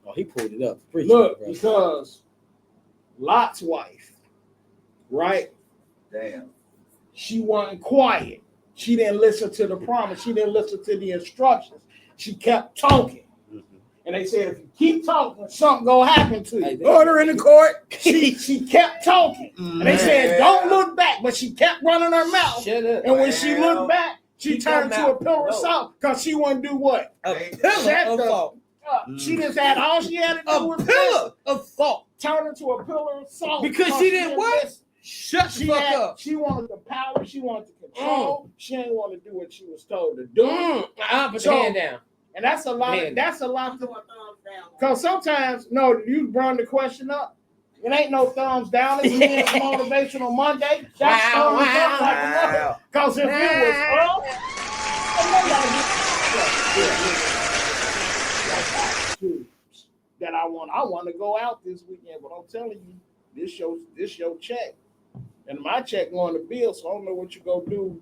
Oh, he pulled it up. Look, because Lot's wife, right? Damn. She wasn't quiet. She didn't listen to the promise. She didn't listen to the instructions. She kept talking. And they said, if you keep talking, something gonna happen to you. Order in the court. She kept talking. And they said, don't look back. But she kept running her mouth. Shut up. And when she looked back, she turned to a pillar of salt because she wouldn't do what? A pillar of salt. She just had all she had to do was pillar of salt. Turn into a pillar of salt. Because she didn't what? Shut the fuck up. She wanted the power. She wanted the control. She didn't want to do what she was told to do. Put your hand down. And that's a lot. That's a lot. Because sometimes, you brought the question up. It ain't no thumbs down. It's Motivational Monday. That's thumbs up like another. Because if it was up, that I want to go out this weekend, but I'm telling you, this your check, and my check going to bill, so I don't know what you go do,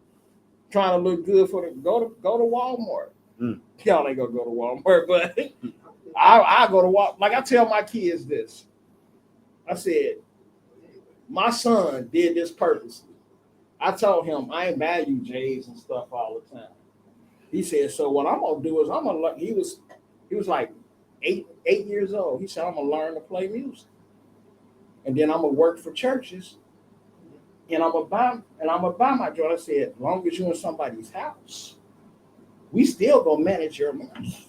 trying to look good for the go to Walmart. Y'all ain't gonna go to Walmart, but I go to Walmart. Like I tell my kids this, I said, my son did this purposely. I told him I ain't value J's and stuff all the time. He said, so what I'm gonna do is I'm gonna learn. He was like 8 years old. He said, I'm gonna learn to play music, and then I'm gonna work for churches, and I'm gonna buy my joint. I said, as long as you're in somebody's house, we still gonna manage your money.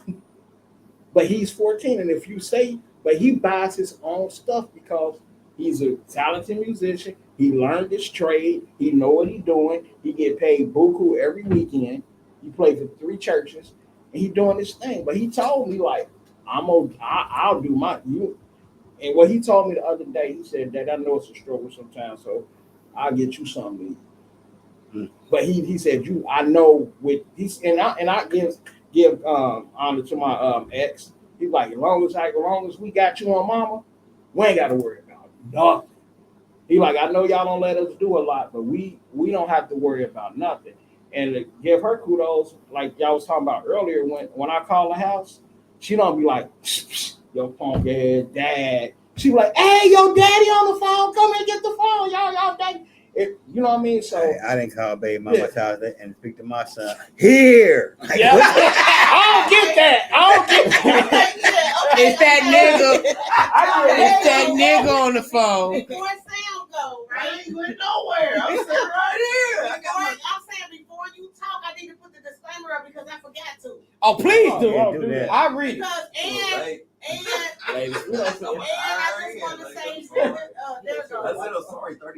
But he's 14, and if you say, but he buys his own stuff because he's a talented musician. He learned his trade. He know what he's doing. He get paid buku every weekend. He played for 3 churches, and he doing his thing. But he told me, like, I'll do you. And what he told me the other day, he said that I know it's a struggle sometimes, so I'll get you something to eat. But he said I know with he's and I give honor to my ex. He's like, as long as we got you on mama, we ain't got to worry about nothing. He like, I know y'all don't let us do a lot, but we don't have to worry about nothing. And to give her kudos, like y'all was talking about earlier, when I call the house, she don't be like, yo, punk ass dad. She be like, hey, yo, daddy on the phone, come and get the phone, y'all daddy. You know what I mean? So I didn't call baby mama's house and speak to my son. Here. Like, yeah. I don't get that. It's that nigga. It's that nigga on the phone. Before sound go, right? I ain't going nowhere. I'm sitting right here. I'm saying before you talk, I need to put the disclaimer up because I forgot to. Oh, please do. Do that. I read it. Because and I just want to say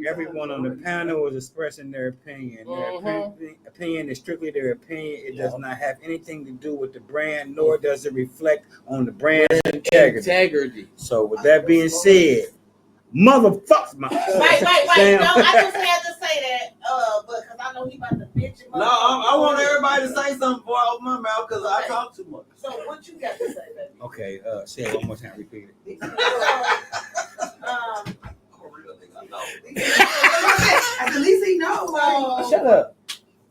everyone on the panel is expressing their opinion. Their opinion is strictly their opinion. It does not have anything to do with the brand, nor does it reflect on the brand's integrity. So with that being said, motherfucker. Wait. No, I just had to say that, but because I know he about to bitch him up. No, I want everybody to say something before I open my mouth because I talk too much. So what you got to say, baby? Okay, say it one more time. Repeat it. At least he knows. Shut up.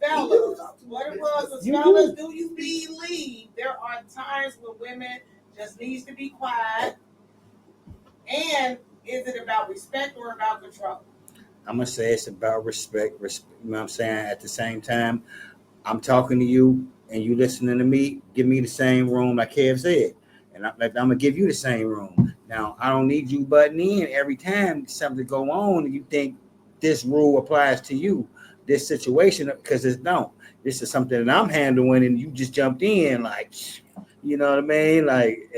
Fellas, what it was fellas, do you believe there are times when women just needs to be quiet? And is it about respect or about control? I'm going to say it's about respect. You know what I'm saying? At the same time, I'm talking to you and you listening to me. Give me the same room like Kev said. And I'm going to give you the same room. Now, I don't need you butting in every time something go on and you think this rule applies to you, this situation, because it don't. This is something that I'm handling and you just jumped in like, you know what I mean? Like,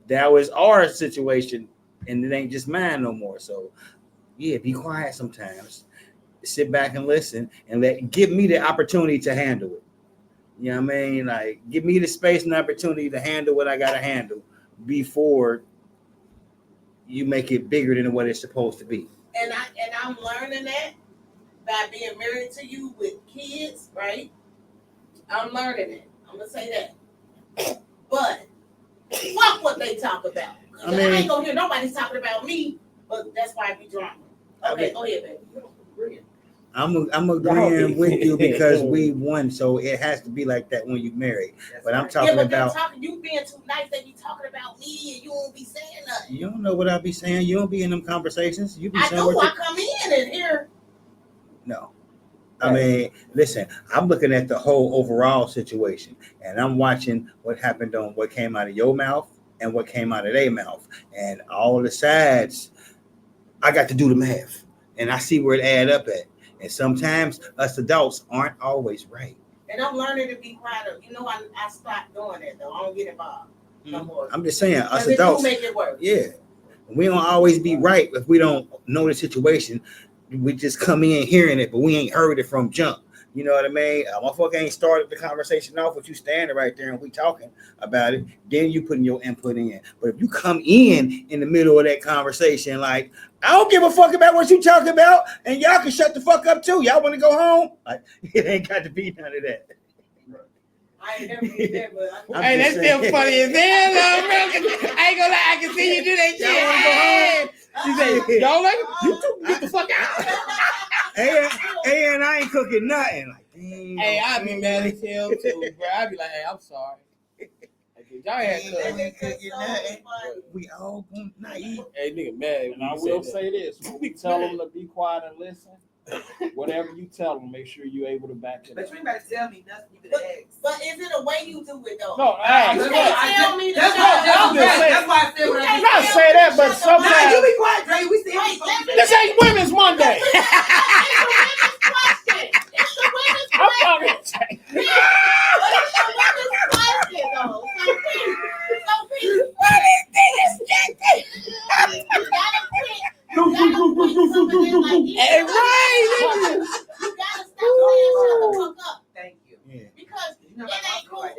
that was our situation and it ain't just mine no more. So, yeah, be quiet sometimes. Sit back and listen and give me the opportunity to handle it. You know what I mean? Like, give me the space and opportunity to handle what I got to handle before you make it bigger than what it's supposed to be. And I'm learning that by being married to you with kids, right? I'm learning it. I'm gonna say that. But fuck what they talk about. I ain't gonna hear nobody talking about me, but that's why I be drama. Okay, go ahead, baby. I'm agreeing with you because we won, so it has to be like that when you married. But I'm talking about you being too nice. They be talking about me, and you won't be saying nothing. You don't know what I be saying. You don't be in them conversations. You be I saying know. I come in and hear. No, I mean, listen. I'm looking at the whole overall situation, and I'm watching what happened on what came out of your mouth and what came out of their mouth, and all the sides. I got to do the math, and I see where it add up at. And sometimes us adults aren't always right. And I'm learning to be quiet. You know, I stopped doing that though. I don't get involved no more. I'm just saying, us adults make it work. Yeah, we don't always be right if we don't know the situation. We just come in hearing it, but we ain't heard it from jump. You know what I mean? A motherfucker ain't started the conversation off with you standing right there and we talking about it. Then you putting your input in. But if you come in the middle of that conversation, like, I don't give a fuck about what you talking about, and y'all can shut the fuck up too. Y'all want to go home? Like, it ain't got to be none of that. I ain't never did that, but hey, that's still funny as hell, bro. I ain't gonna lie, I can see you do that shit. You say, don't let you get the fuck out. And I ain't cooking nothing. Like, hey, I'd be mad as hell too, bro. I'd be like, hey, I'm sorry. Y'all ain't cooking nothing. We all gonna not eat. Hey, nigga, mad. And I will say this: when we tell them to be quiet and listen, whatever you tell them, make sure you're able to back it up. But you ain't about to tell me nothing. You can ask. But is it a way you do it though? No, ask. You can't tell me to That's why I said what I did. Not say that, but sometimes. Nah, you be quiet, Dre. We still. This ain't Women's Monday. It's the women's question. I'm talking. It's the women's question though. So please. What is this? You gotta quit. Hey, right. You gotta stop saying shut the fuck up. Thank you. Yeah. Because it ain't cool. Look.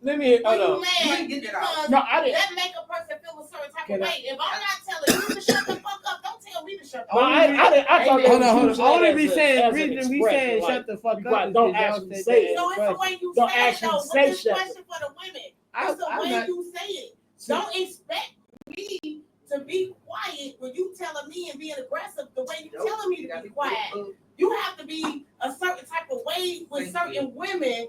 Let me When you mad because No, I didn't. that make a person feel a certain type of way. If I'm not telling you to shut the fuck up, don't tell me to shut the fuck up. I thought hold on. Only we saying shut the fuck up. Don't actually say it. So it's the way you Don't say it actually though. say What's this shut question for the women? It's the way you say it. Don't expect me to be quiet when you telling me and being aggressive the way you telling me to be quiet. You have to be a certain type of way with certain women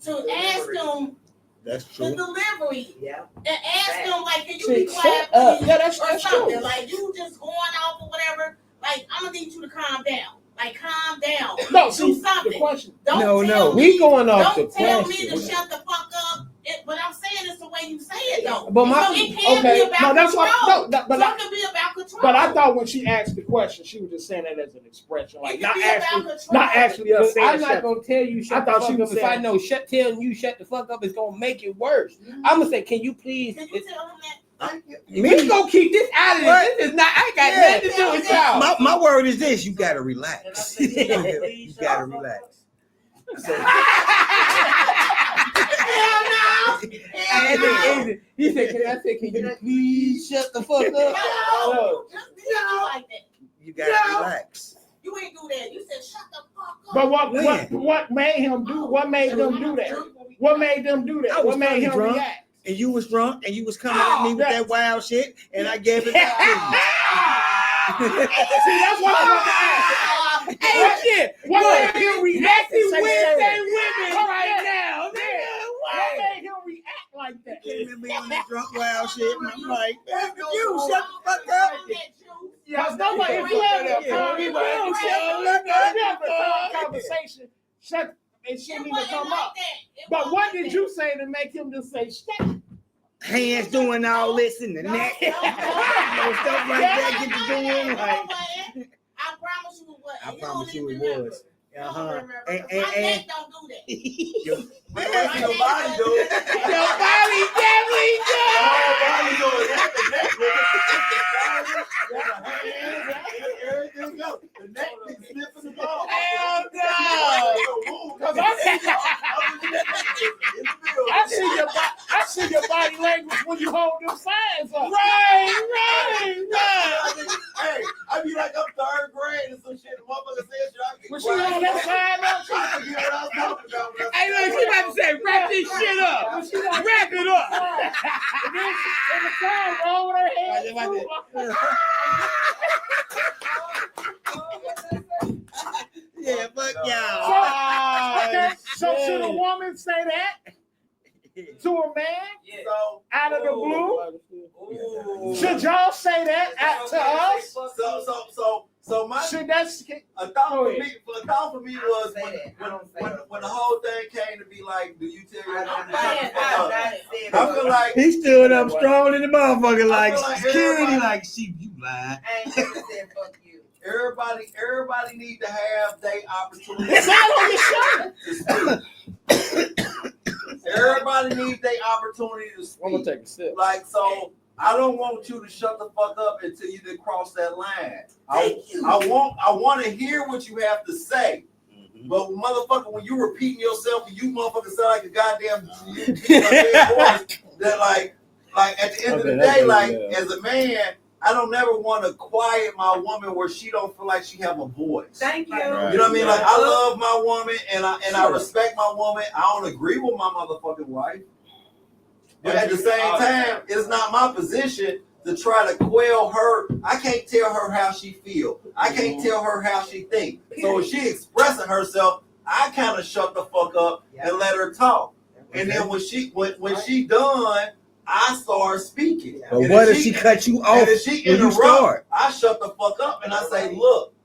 to ask them That's the true. delivery. Yeah. And ask them like, can you See, be quiet shut up. please? Yeah, that's or something. true. Like you just going off or whatever. Like I'm gonna need you to calm down. Like calm down. No, do see, something. the question. Don't No, tell we me, going off don't the tell question. me to shut the fuck up. But I'm saying it's the way you say it though. But my- so it can be Okay, about no, that's control. what. No, but Some can be about control. But I thought when she asked the question, she was just saying that as an expression, like It not can be about actually, control. not actually us saying. I'm not gonna tell you shut I thought the she fuck was up if I saying- know telling you shut the fuck up is gonna make it worse. I'm gonna say, can you please? Can you tell him that? We gonna keep this out of this. This is not. I got nothing to do with y'all. My word is this: you gotta relax. You gotta relax. So, Hell no. He said, can you please shut the fuck up? No. Just be like that. you gotta relax. You ain't do that. You said shut the fuck up. But what made him do? What made them do that? What made them do that? I was What made him drunk. react? And you was drunk and you was coming at me with that wild shit, and I gave it back to you. See, that's what I want to ask. Hey, shit. What made him react? Wednesday women right now. What made him react like that? Came at me on that drunk wild shit, and I'm like, man, you shut the fuck up. Because nobody, if you have a conversation, shut. It shouldn't even come up. But what did you say to make him just say shut? Hands doing all this in the neck. Stuff like that get to doing like. I promise you it was. I promise you it was. And don't do that. Your body do it. Your body definitely Your body do it. The neck be sniffing the ball. Hell no. Because I see your body language when you hold them signs up. Right. Hey, I be like, I'm third grade and some shit. The motherfucker says shit. I get When she hold that sign up, I forget what I was talking about. Hey, look, she about to say, wrap this shit up. Wrap it up. and then in the sign roll with her head. Yeah, fuck y'all. So should a woman say that to a man out of the blue? Should y'all say that to us? So my should that a thought for me was when the whole thing came to be like, do you tell your woman? I feel like he stood up strong in the motherfucker like security, like she you lying. I ain't never said fuck you. Everybody need to have their opportunity. It's not on your shirt. Everybody needs their opportunity to speak. I'm gonna take a sip. Like, so I don't want you to shut the fuck up until you did cross that line. I want to hear what you have to say. But motherfucker, when you repeating yourself and you motherfucker sound like a goddamn voice, that like at the end of the day, like as a man, I don't never want to quiet my woman where she don't feel like she have a voice. Thank you. Right. You know what I mean? Like, I love my woman and I respect my woman. I don't agree with my motherfucking wife. But at the same time, it's not my position to try to quell her. I can't tell her how she feel. I can't tell her how she think. So if she expressing herself, I kind of shut the fuck up and let her talk. And then when she done, I start speaking. But what if she cut you off and if she when you start? I shut the fuck up and I say, look,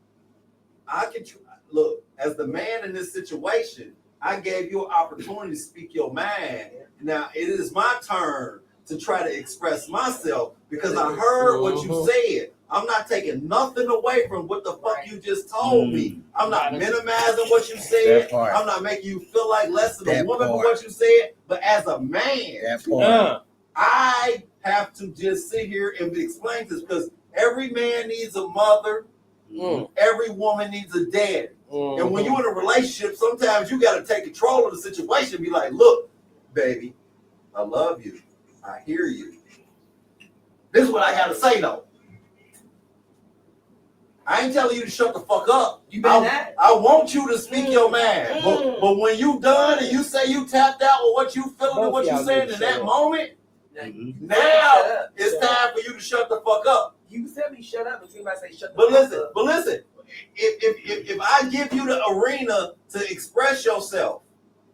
as the man in this situation, I gave you an opportunity to speak your mind. Now it is my turn to try to express myself because I heard what you said. I'm not taking nothing away from what the fuck you just told me. I'm not minimizing what you said. I'm not making you feel like less than a woman for what you said. But as a man, I have to just sit here and explain this because every man needs a mother. Every woman needs a dad. And when you're in a relationship, sometimes you got to take control of the situation and be like, look, baby, I love you. I hear you. This is what I got to say, though. I ain't telling you to shut the fuck up. I want you to speak your mind. But when you done and you say you tapped out with what you feeling and what you saying in that moment, now it's time for you to shut the fuck up. You said me shut up, but somebody say shut the fuck up. But listen, if I give you the arena to express yourself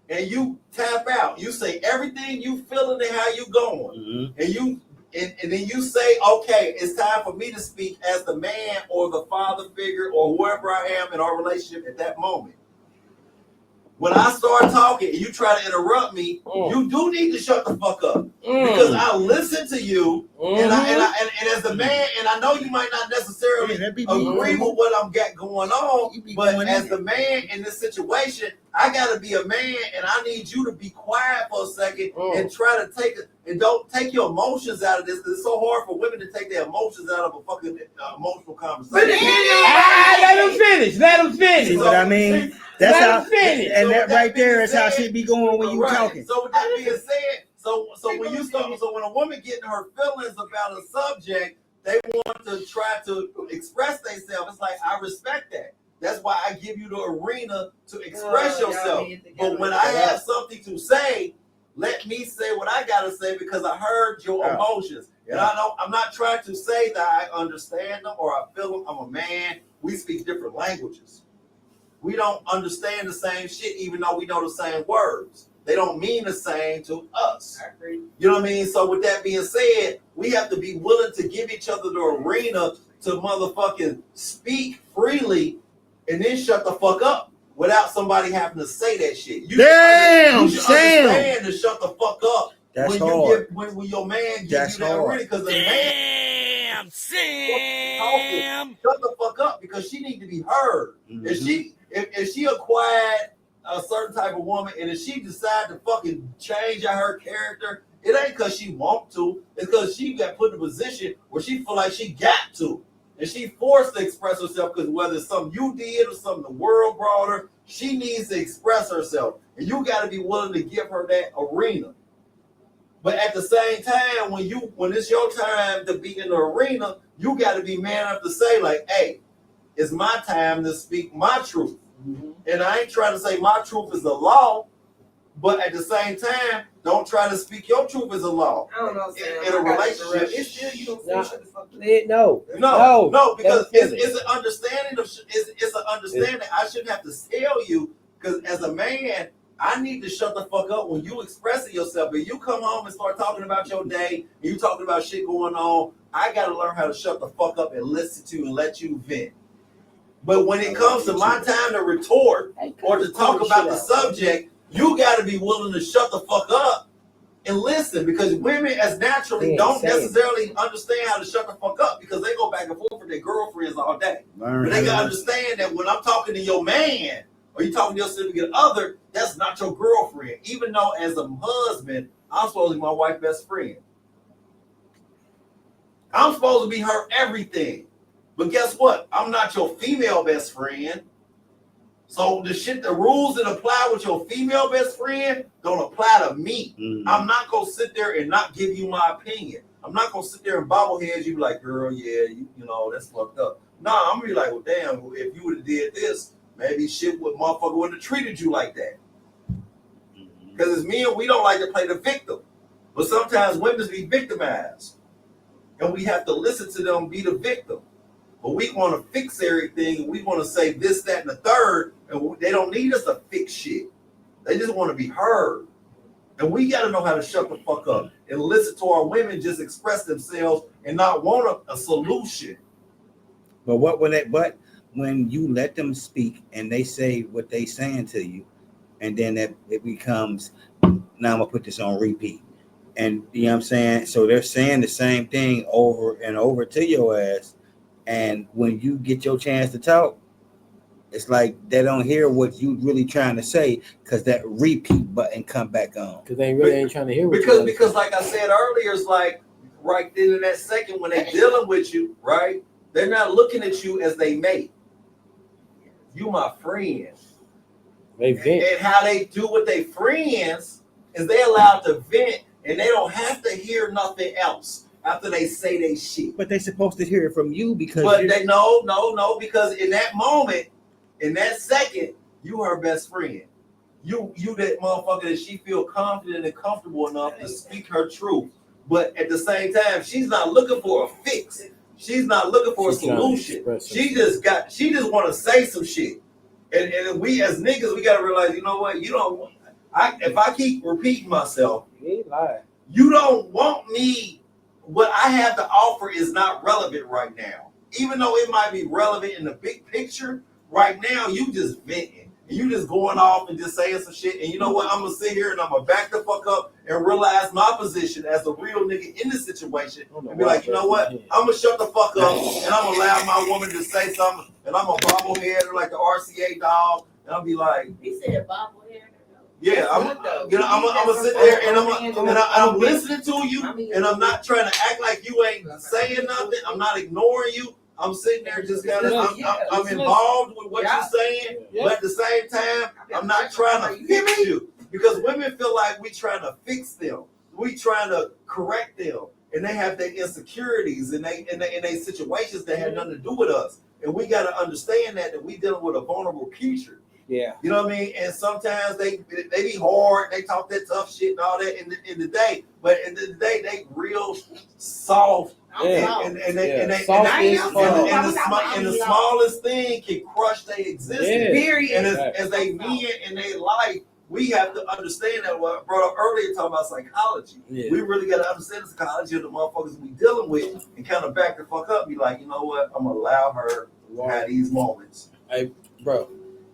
and you tap out, you say everything you feeling and how you going, and then you say, okay, it's time for me to speak as the man or the father figure or whoever I am in our relationship at that moment. When I start talking and you try to interrupt me, you do need to shut the fuck up because I listen to you, and as the man, and I know you might not necessarily agree with what I'm got going on, but as the man in this situation, I gotta be a man, and I need you to be quiet for a second and try to take it, and don't take your emotions out of this. It's so hard for women to take their emotions out of a fucking emotional conversation. Let him finish. See what I mean? That's how, and that right there is how she be going when you talking. So with that being said, so when a woman getting her feelings about a subject, they want to try to express themselves. It's like, I respect that. That's why I give you the arena to express yourself. But when I have something to say, let me say what I gotta say because I heard your emotions. And I'm not trying to say that I understand them or I feel them. I'm a man. We speak different languages. We don't understand the same shit, even though we know the same words. They don't mean the same to us. I agree. You know what I mean? So with that being said, we have to be willing to give each other the arena to motherfucking speak freely and then shut the fuck up without somebody having to say that shit. You should understand to shut the fuck up. That's when hard. When your man gives you that arena, because the man shut the fuck up because she need to be heard. If she acquired a certain type of woman and if she decide to fucking change out her character, it ain't because she want to. It's because she got put in a position where she feel like she got to. And she forced to express herself because whether it's something you did or something the world brought her, she needs to express herself. And you got to be willing to give her that arena. But at the same time, when it's your time to be in the arena, you got to be man enough to say like, hey, it's my time to speak my truth. And I ain't trying to say my truth is the law, but at the same time, don't try to speak your truth as a law. I don't know, Sam. In a relationship. It's still you don't say shut the fuck up. No, because it's an understanding it's an understanding. I shouldn't have to tell you because as a man, I need to shut the fuck up when you expressing yourself. If you come home and start talking about your day, and you talking about shit going on, I got to learn how to shut the fuck up and listen to you and let you vent. But when it comes to my time to retort or to talk about the subject, you got to be willing to shut the fuck up and listen because women as naturally don't necessarily understand how to shut the fuck up because they go back and forth with their girlfriends all day. But they got to understand that when I'm talking to your man or you talking to your significant other, that's not your girlfriend. Even though as a husband, I'm supposed to be my wife's best friend. I'm supposed to be her everything. But guess what? I'm not your female best friend. So the rules that apply with your female best friend don't apply to me. I'm not going to sit there and not give you my opinion. I'm not gonna sit there and bobblehead you like, girl, yeah, you know, that's fucked up. Nah, I'm gonna be like, well, damn, if you would have did this, maybe motherfucker wouldn't have treated you like that. Because as men, we don't like to play the victim. But sometimes women be victimized. And we have to listen to them be the victim. But we want to fix everything. We want to say this, that, and the third. And they don't need us to fix shit. They just want to be heard. And we got to know how to shut the fuck up and listen to our women just express themselves and not want a solution. But when you let them speak and they say what they saying to you, and then it becomes, now I'm gonna put this on repeat. And you know what I'm saying? So they're saying the same thing over and over to your ass. And when you get your chance to talk, it's like they don't hear what you really trying to say because that repeat button come back on. Because they really ain't trying to hear what because like I said earlier, it's like right then in that second when they're dealing with you, right? They're not looking at you as they mate. You my friend. They vent. And how they do with their friends is they allowed to vent and they don't have to hear nothing else after they say they shit. But they supposed to hear it from you because they no, because in that moment, in that second, you her best friend. You that motherfucker that she feel confident and comfortable enough to speak her truth. But at the same time, she's not looking for a fix. She's not looking for a solution. She just want to say some shit. And we as niggas, we gotta realize, you know what? If I keep repeating myself, you don't want me. What I have to offer is not relevant right now. Even though it might be relevant in the big picture, right now you just venting. You just going off and just saying some shit. And you know what? I'm going to sit here and I'm going to back the fuck up and realize my position as a real nigga in this situation. And be like, you know what? I'm going to shut the fuck up and I'm going to allow my woman to say something. And I'm going to bobblehead her like the RCA dog. And I'll be like. He said bobblehead. Yeah, I'm gonna sit there and I'm listening to you, and I'm not trying to act like you ain't saying nothing. I'm not ignoring you. I'm sitting there just kind of, I'm involved with what you're saying, but at the same time, I'm not trying to fix you because women feel like we trying to fix them, we trying to correct them, and they have their insecurities and they situations that have nothing to do with us, and we got to understand that we dealing with a vulnerable creature. Yeah, you know what I mean. And sometimes they be hard. They talk that tough shit and all that in the day, but in the day they real soft. Yeah. And the smallest thing can crush their existence. Period. And as they men in their life, we have to understand that. What I brought up earlier talking about psychology. Yeah. We really got to understand the psychology of the motherfuckers we dealing with and kind of back the fuck up. Be like, you know what? I'm gonna allow her to have these moments. Hey, bro.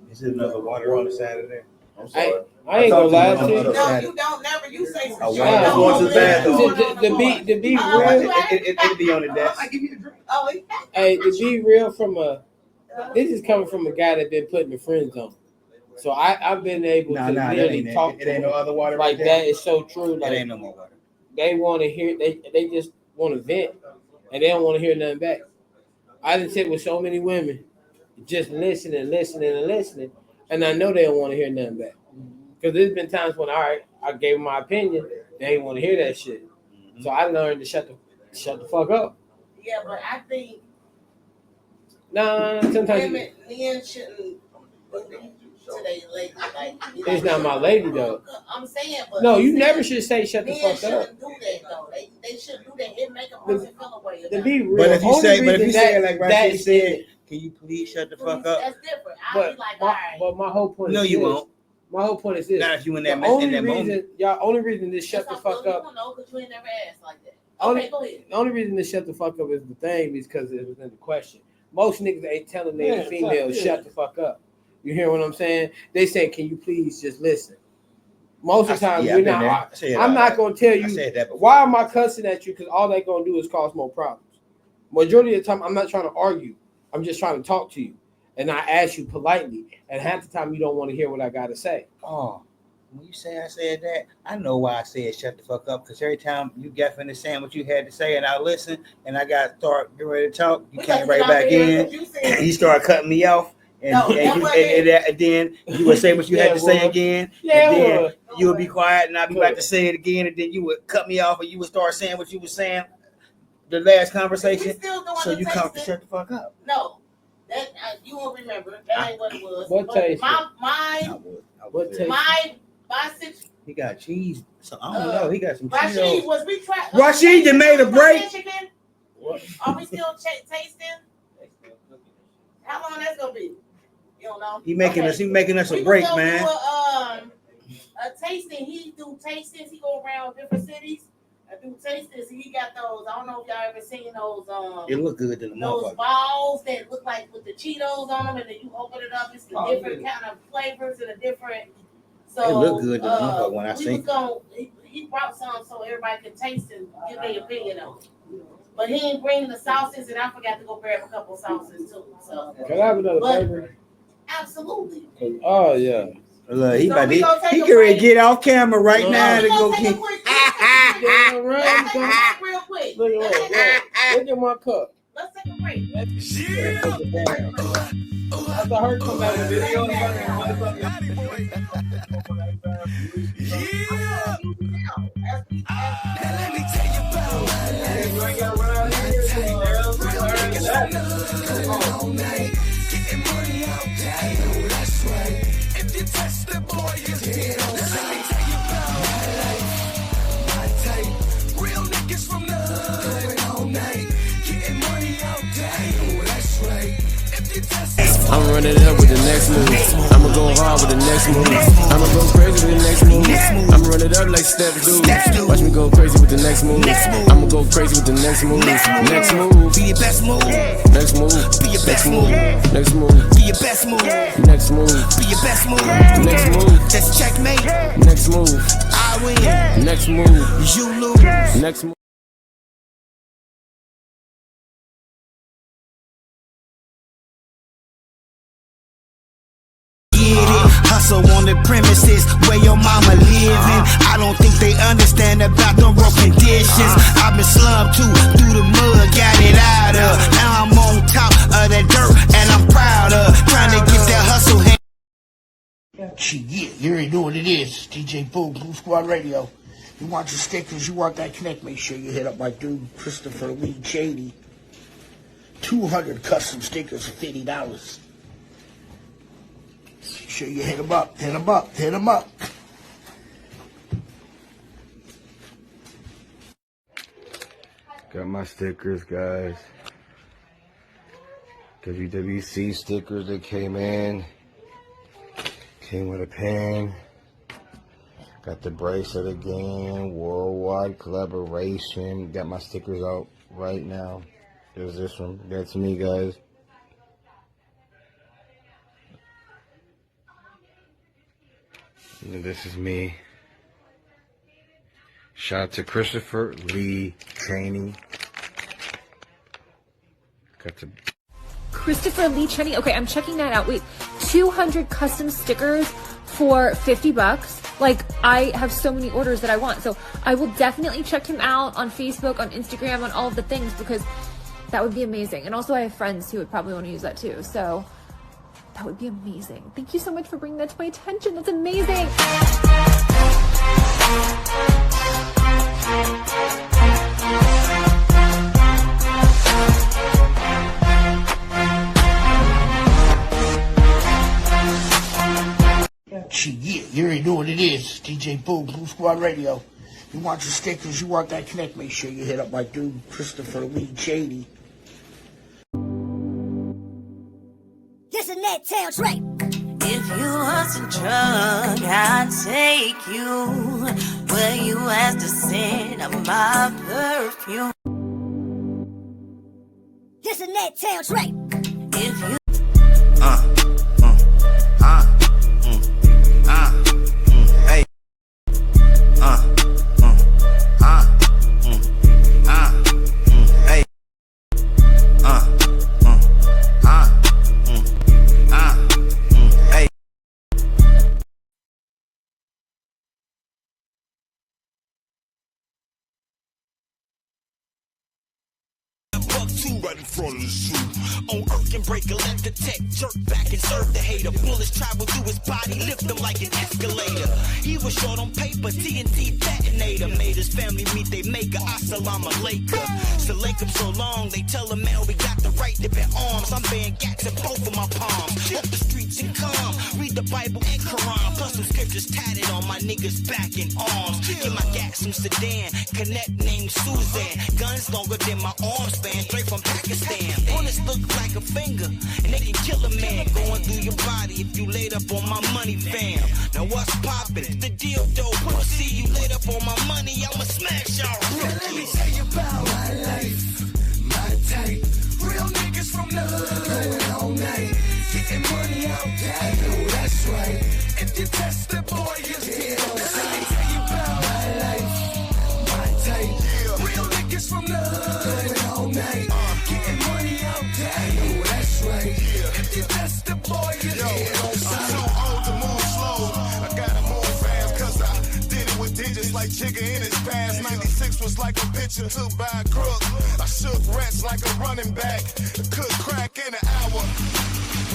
Is there another water on the side of there? I'm sorry. I ain't gonna lie to you. No, you don't never. You say some shit. I'm going to the bathroom. To be real, it'll be on the desk. I give you a drink. Oh, hey, to be real, this is coming from a guy that been put in the friend zone. So I've been able to really talk to him. No other water like that. Is so true. Like, it ain't no more water. They want to hear. They just want to vent, and they don't want to hear nothing back. I done sit with so many women, just listening, and I know they don't want to hear nothing back. Because there's been times when, all right, I gave them my opinion, they ain't want to hear that shit. Mm-hmm. So I learned to shut the fuck up. Yeah, but I think sometimes men shouldn't to their lady. Like, it's not my lady though. I'm saying, but no, you never should say shut the fuck up. Men shouldn't do that though. They shouldn't do that. It make a person feel away. To be real, but if you say it like Rashid said, can you please shut the fuck up? That's different. I'll be like, all right. But my whole point. No, you won't. My whole point is this. Not if you in that moment. Only reason to shut the fuck up. You don't know because you ain't never asked like that. Okay, go ahead. The only reason to shut the fuck up is the thing is because it was in the question. Most niggas ain't telling their females shut the fuck up. You hear what I'm saying? They say, can you please just listen? Most of the time, we're not. I'm not going to tell you why am I cussing at you because all they going to do is cause more problems. Majority of the time, I'm not trying to argue. I'm just trying to talk to you. And I ask you politely, and half the time you don't want to hear what I got to say. Oh, when you say I said that, I know why I said shut the fuck up. Because every time you get finished saying what you had to say, and I listen, and I got to start getting ready to talk, you came right back in. You start cutting me off, and then you would say what you had to say again. And then you would be quiet, and I'd be about to say it again, and then you would cut me off, and you would start saying what you were saying. the last conversation? So you come to shut the fuck up. No, that you won't remember. That ain't what it was. What taste? My situation. He got cheese. So I don't know. He got some cheese. Rashid, was we trying? Rashid that made a break. What? Are we still tasting? How long that's gonna be? You don't know. He making us a break, man. A tasting. He do tastings. He go around different cities. I do tastings. He got those. I don't know if y'all ever seen those. It look good to the those balls that look like with the Cheetos on them, and then you open it up. It's the different kind of flavors and a different. So it look good to the motherfucker when I see. He brought some so everybody could taste and give their opinion on it. But he ain't bringing the sauces, and I forgot to go grab a couple sauces too. So can I have another flavor? Absolutely. Oh yeah. Look, he can ready get off camera right now to go get. Real quick. Look at my cup. Let's take a break. After her come back with video. Let me tell you about all night, getting money all day. Oh, that's right. If you test the boy, you dead. Let me tell you about my life, my type. Real niggas from the hood, doing all night, getting money all day. Oh, that's right. I'm running it up with the next move. I'ma go hard with the next move. I'ma go crazy with the next move. I'ma run it up like Steph do. Watch me go crazy with the next move. I'ma go crazy with the next move. Next move. Be your best move. Next move. Be your best move. Next move. Be your best move. Next move. Be your best move. Next move. Just checkmate. Next move. I win. Next move. You lose. Next move. Hustle on the premises where your mama living. I don't think they understand about the rough conditions. I've been slummed too, through the mud, got it out of. Now I'm on top of the dirt, and I'm proud of trying to get that hustle. Shit, you already know what it is. DJ Boom, Blue Squad Radio. You want your stickers, you want that connect, make sure you hit up my dude, Christopher Lee Shady. 200 custom stickers for $50. Sure you hit him up, hit him up, hit him up. Got my stickers, guys. WWC stickers that came in. Came with a pen. Got the bracelet again. Worldwide collaboration. Got my stickers out right now. There's this one. That's me, guys. And this is me. Shout out to Christopher Lee Cheney. Got the Christopher Lee Cheney. Okay, I'm checking that out. Wait, 200 custom stickers for $50. Like, I have so many orders that I want. So I will definitely check him out on Facebook, on Instagram, on all of the things, because that would be amazing. And also I have friends who would probably want to use that too. So that would be amazing. Thank you so much for bringing that to my attention. That's amazing. Shit, you already know what it is. DJ Boom, Blue Squad Radio. You want your stickers, you want that connect, make sure you hit up my dude, Christopher Lee Shady. This is Ned Tail Trey. If you was a drug, I'd take you where you asked to send my perfume. This is Ned Tail Trey. If you too right in front of the zoo. On Earth can break a left detect, jerk back and serve the hater. Bullets travel through his body, lift him like an escalator. He was short on paper, TNT detonator. Made his family meet they maker, assalamu alaikum. Select him so long, they tell him, man, we got the right to bear arms. I'm bearing gats in both of my palms. Up the streets and calm, read the Bible and Quran. Plus some scriptures tatted on my niggas' back and arms. Get my gats from Sudan, connect named Suzanne. Guns longer than my arm span, straight from Pakistan. Bullets look like a finger, and they can kill a man. Going through your body if you laid up on my money, fam. Now what's poppin'? The deal though, pussy, you laid up on my money, I'ma smash y'all. Let me tell you about my life, my type. Real niggas from the hood, going all night, getting money out there. I know that's right. If you test the boy, you're dead on sight. Let me tell you about my life, my type. Real niggas from the hood, going all night, getting money out there. I know that's right. If you test the boy, you're dead on sight. I'm too old to move slow. I gotta move fast, cause I did it with digits like Jigga in his past. 96 was like a picture took by a crook. I shook rats like a running back. Could crack in an hour.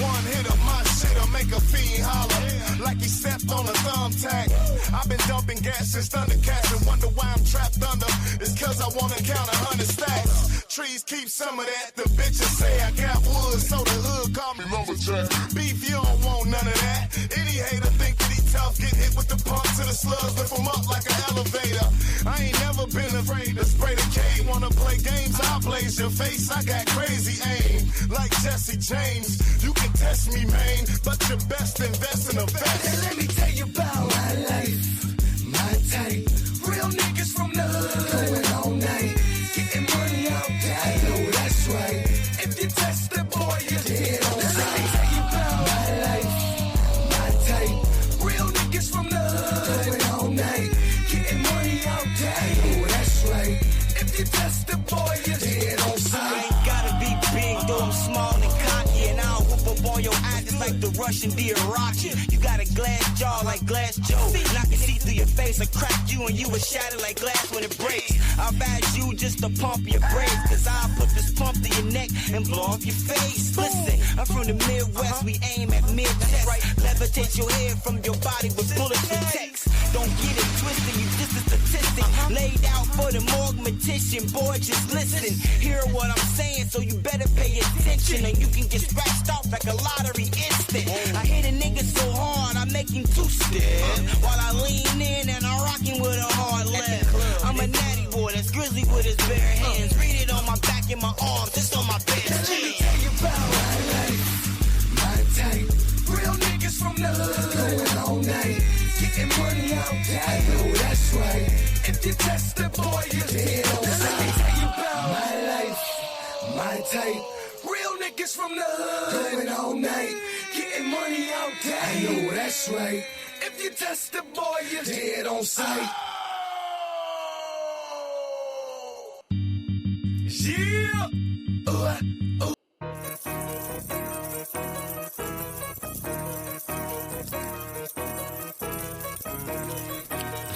One hit of my shit'll make a fiend holler like he stepped on a thumbtack. I've been dumping gas since Thundercats and wonder why I'm trapped under. It's cause I wanna count 100 stacks. Trees keep some of that. The bitches say I got wood, so the hood call me lumberjack. Beef, you don't want none of that. Any hater think that he tough, get hit with the pump to the slugs, lift him up like an elevator. I ain't never been afraid to spray the K. Wanna play games? I'll blaze your face. I got crazy aim, like Jesse James. You can test me, man, but you best invest in the best. And let me tell you about my life, my type. Real niggas from the hood, going all night, getting money out there. I know that's right. If you test the boy, you're dead on sight. Let me tell you about my life, my type. Real niggas from the hood, going all night, getting money out there. I know that's right. If you test the boy, you're dead on sight. I ain't gotta be big, though I'm small and cocky, and I'll whoop up on your eyes just like the Russian did Rocky. You got a glass jaw like Glass Joe, and I can see through your face. I crack you and you will shatter like glass when it breaks. I'll advise you just to pump your brakes, cause I'll put this pump to your neck and blow off your face. Listen, I'm from the Midwest, we aim at mid-chest. Levitate your head from your body with bullets and text. Don't get it twisted, you just a statistic laid out for the morgue-matician. Boy, just listen, hear what I'm saying, so you better pay attention, and you can get scratched off like a lottery instant. I hit a nigga so hard, I make him two-step, while I lean in and I'm rocking with a hard left. I'm a natty boy that's grizzly with his bare hands. Read it on my back and my arms, it's on my best Let me tell you about my life, my type. Real niggas from the hood, going all night, getting money out there. I know that's right. If you test the boy, you're dead on sight. Let me tell you about my life, my type. Real niggas from the hood, going all night, getting money out there. I know that's right. If you test the boy, you're dead on sight. Yeah.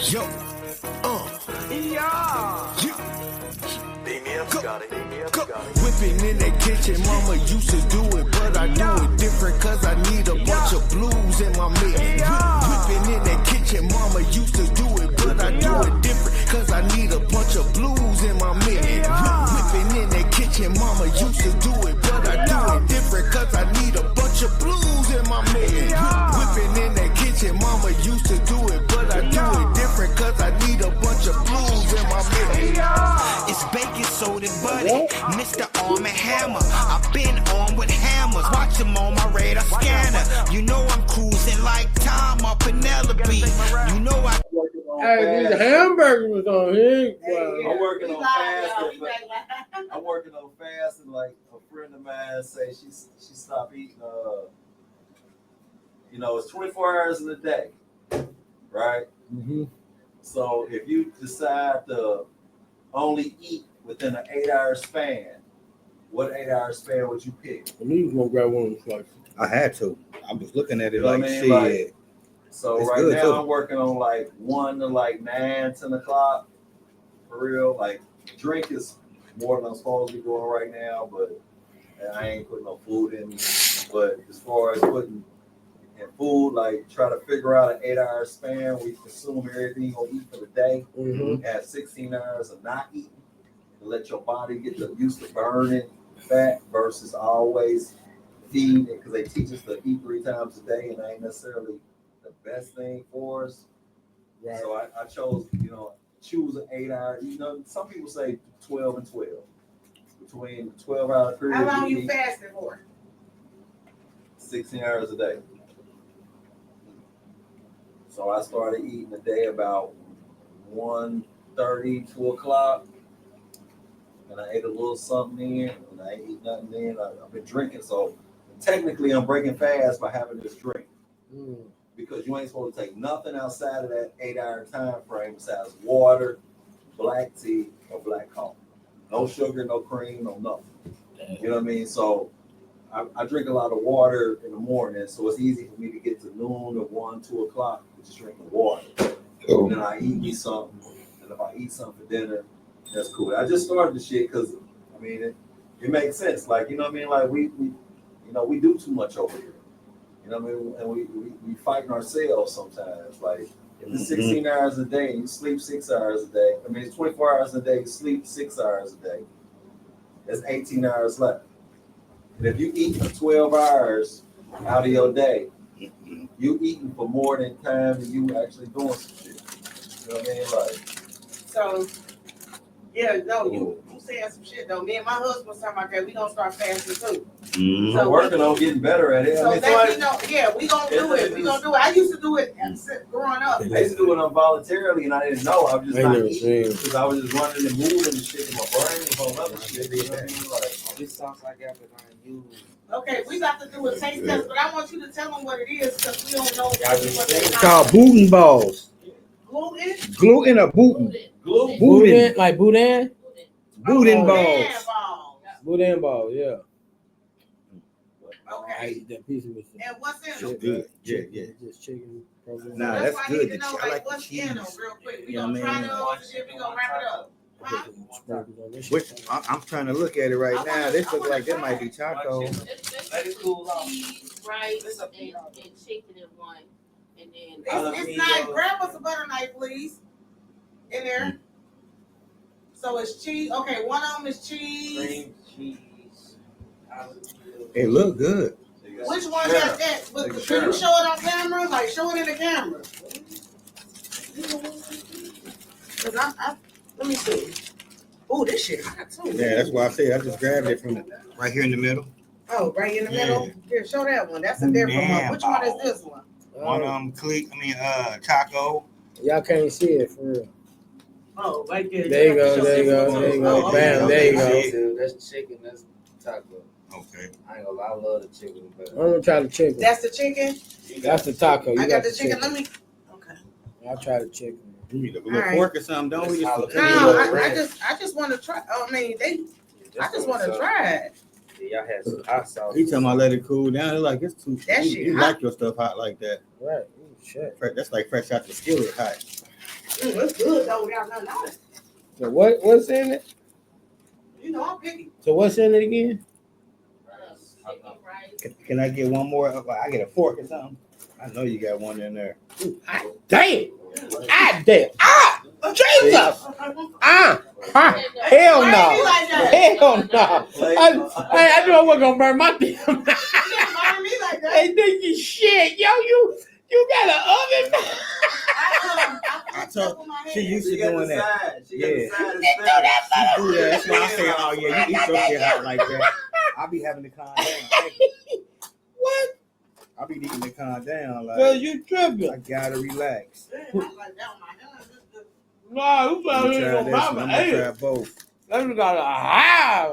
Yo, Whipping in that kitchen, mama used to do it, but I do it different, cause I need a bunch of blues in my mix. Whipping in that kitchen, mama used to do it, but I do it different, cause I need a bunch of blues in my mix. Whipping in that kitchen, mama used to do it, but I do it different, cause I need a bunch of blues in my mix. Whipping in that kitchen, mama used to do it, but I do it different, cause I need a bunch of blues in my mix. it's baking soda buddy, Mr. Arm and Hammer. I've been on with hammers, watch them on my radar scanner. You know I'm cruising like Tom or Penelope. You know I. Hey, these hamburgers was on here. Wow. I'm working on fasting. I'm working on fasting. Like a friend of mine say, she stopped eating. It's 24 hours in a day, right? Mm-hmm. So if you decide to only eat within an 8-hour span, what 8-hour span would you pick? I knew you was gonna grab one of them slices. I had to. I was looking at it You know like, what I mean? shit. Like, so It's right good, now too. I'm working on like 1 to like 9, 10 o'clock. For real, like drink is more than I'm supposed to be doing right now, but I ain't putting no food in me. But as far as putting in food, like try to figure out an 8-hour span where you consume everything you're gonna eat for the day. Have 16 hours of not eating and let your body get used to burning fat versus always feeding, because they teach us to eat 3 times a day, and that ain't necessarily the best thing for us. Right. So I chose, choose an 8-hour. Some people say 12 and 12. Between 12-hour period. How long you fasting for? 16 hours a day. So I started eating a day about 1:30, 2 o'clock. And I ate a little something in, and I ain't eat nothing in. I've been drinking, so technically I'm breaking fast by having this drink. Because you ain't supposed to take nothing outside of that 8-hour time frame besides water, black tea, or black coffee. No sugar, no cream, no nothing. You know what I mean? So I drink a lot of water in the morning, so it's easy for me to get to noon or 1, 2 o'clock with just drinking water. And then I eat me something, and if I eat something for dinner, that's cool. I just started the shit because, it makes sense. Like, you know what I mean? Like, we do too much over here. You know what I mean? And we fighting ourselves sometimes. Like, if it's 16 hours a day and you sleep 6 hours a day, it's 24 hours a day, you sleep 6 hours a day, there's 18 hours left. And if you eat for 12 hours out of your day, you eating for more than time than you actually doing some shit. You know what I mean? Like, so, yeah, no, you saying some shit though. Me and my husband was talking about that. We gonna start fasting too. So I'm working on getting better at it. So we gonna do it. We gonna do it. I used to do it growing up. I used to do it involuntarily, and I didn't know. I was just not eating because I was just running and moving and shit in my brain and all other shit. You know what I mean? Like, this sounds like everything you. Okay, we got to do a taste test, but I want you to tell them what it is because we don't know what they It's called Bootin' Balls. Gluten? Gluten or Bootin'? Boudin, like Boudin? Boudin balls. Boudin balls, yeah. Okay. I eat that piece of it. And what's in them? Good. Yeah. Just chicken. Nah, that's good. I like the cheese. Real quick. We gonna try those and then we gonna wrap it up. I'm trying to look at it right now. This looks like this might be taco. Cheese, rice, and chicken in one. And then it's not. Grab us a butter knife, please. In there. So it's cheese. Okay, one of them is cheese. Cream cheese. It look good. Which one got that? Can you show it on camera? Like, show it in the camera. Let me see. Oh, this shit hot too. Yeah, that's why I said I just grabbed it from right here in the middle. Oh, right in the middle? Here, show that one. That's a different one. Which one is this one? One taco. Y'all can't see it for real. Oh, right there. There you go. Bam, there you go. That's chicken, that's taco. Okay. I ain't gonna lie, I love the chicken. But I'm gonna try the chicken. That's the chicken? That's the taco. You I got the chicken. Let me. Okay. I'll try the chicken. You need a little fork or something, don't we? No, I just want to try. I just want to try it. Y'all had some hot sauce. He talking about let it cool down. It's like it's too. That shit you hot. like your stuff hot like that, right? Shit. That's like fresh out the skillet hot. It's good though. Without nothing on it. So what's in it? You know I'm picky. So what's in it again? Can I get one more? I get a fork or something. I know you got one in there. Damn! Damn! Jesus! Hell no! Hell no! I knew I wasn't gonna burn my damn. Hey, nigga, shit, yo, you got an oven? I told she used to doing that. Yeah. She do that. That's why I say, oh yeah, you eat your shit hot like that. I be having to calm down. What? I be needing to calm down. Like, Cause you tripping. I gotta relax. No, you better try go this. Mama. I'm Hey, gonna try both. let me got a high.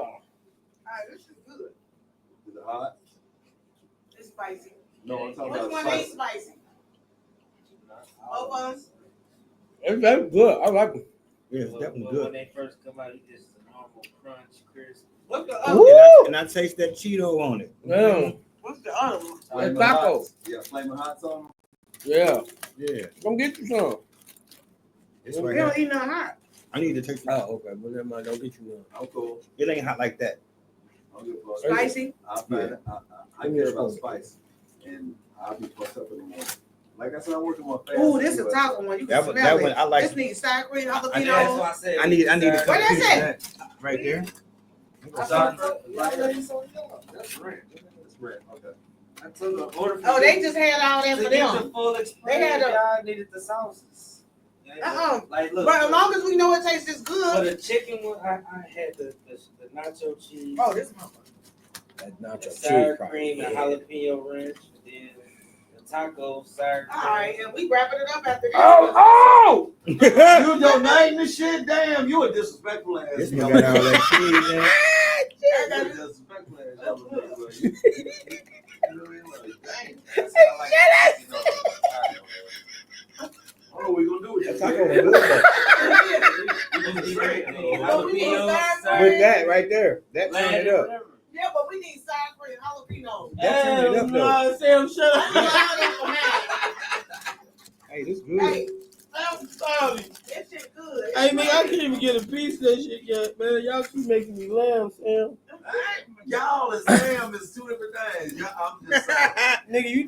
This is good. Is it hot? It's spicy. No, I'm talking Which about one spicy. ain't spicy? Both of them? That's good. I like it. Yeah, it's definitely When good. they first come out, you just a normal crunch, crisp. What's the And other? and I taste that Cheeto on it. Yeah. What's the other one? Flaming taco. Hots. Yeah, flaming hot on. Yeah. Yeah, Come get you some. it's We right don't here. eat nothing hot. I need to take some. Oh, okay. Well, never mind. Don't get you one. I'm cool. It ain't hot like that. Spicy? I care about spice, and I'll be fucked up in the morning. Like I said, I'm working on fast. Ooh, this is a taco one. You can smell that it. one I like. This needs sour cream, That's why jalapeno. I said I need a couple What is pieces of it? that right there. That's ranch. That's ranch. Okay. I took an order for Oh, they just had all that to for get them. the full They experience. had a. Y'all needed the sauces. Like, look. But as long as we know it tastes For good. the chicken one, I had the nacho cheese. Oh, this one. That nacho the cheese sour probably. cream and jalapeno ranch. And then the taco, sour cream. All right, and we wrapping it up after this. Oh! You donating the shit? Damn, you a disrespectful ass. This one got all that cheese in it. You a disrespectful ass. What are we gonna do with That you? taco was good though. With that right there, that turned it up. Yeah, but we need sour cream, jalapeno. That turned it up though. Sam, shut up. Hey, this good. Hey, I'm sorry. this shit good. Hey, man, I can't even get a piece of that shit yet, man. Y'all keep making me laugh, Sam. Y'all and Sam is two different things. I'm just saying. Nigga, you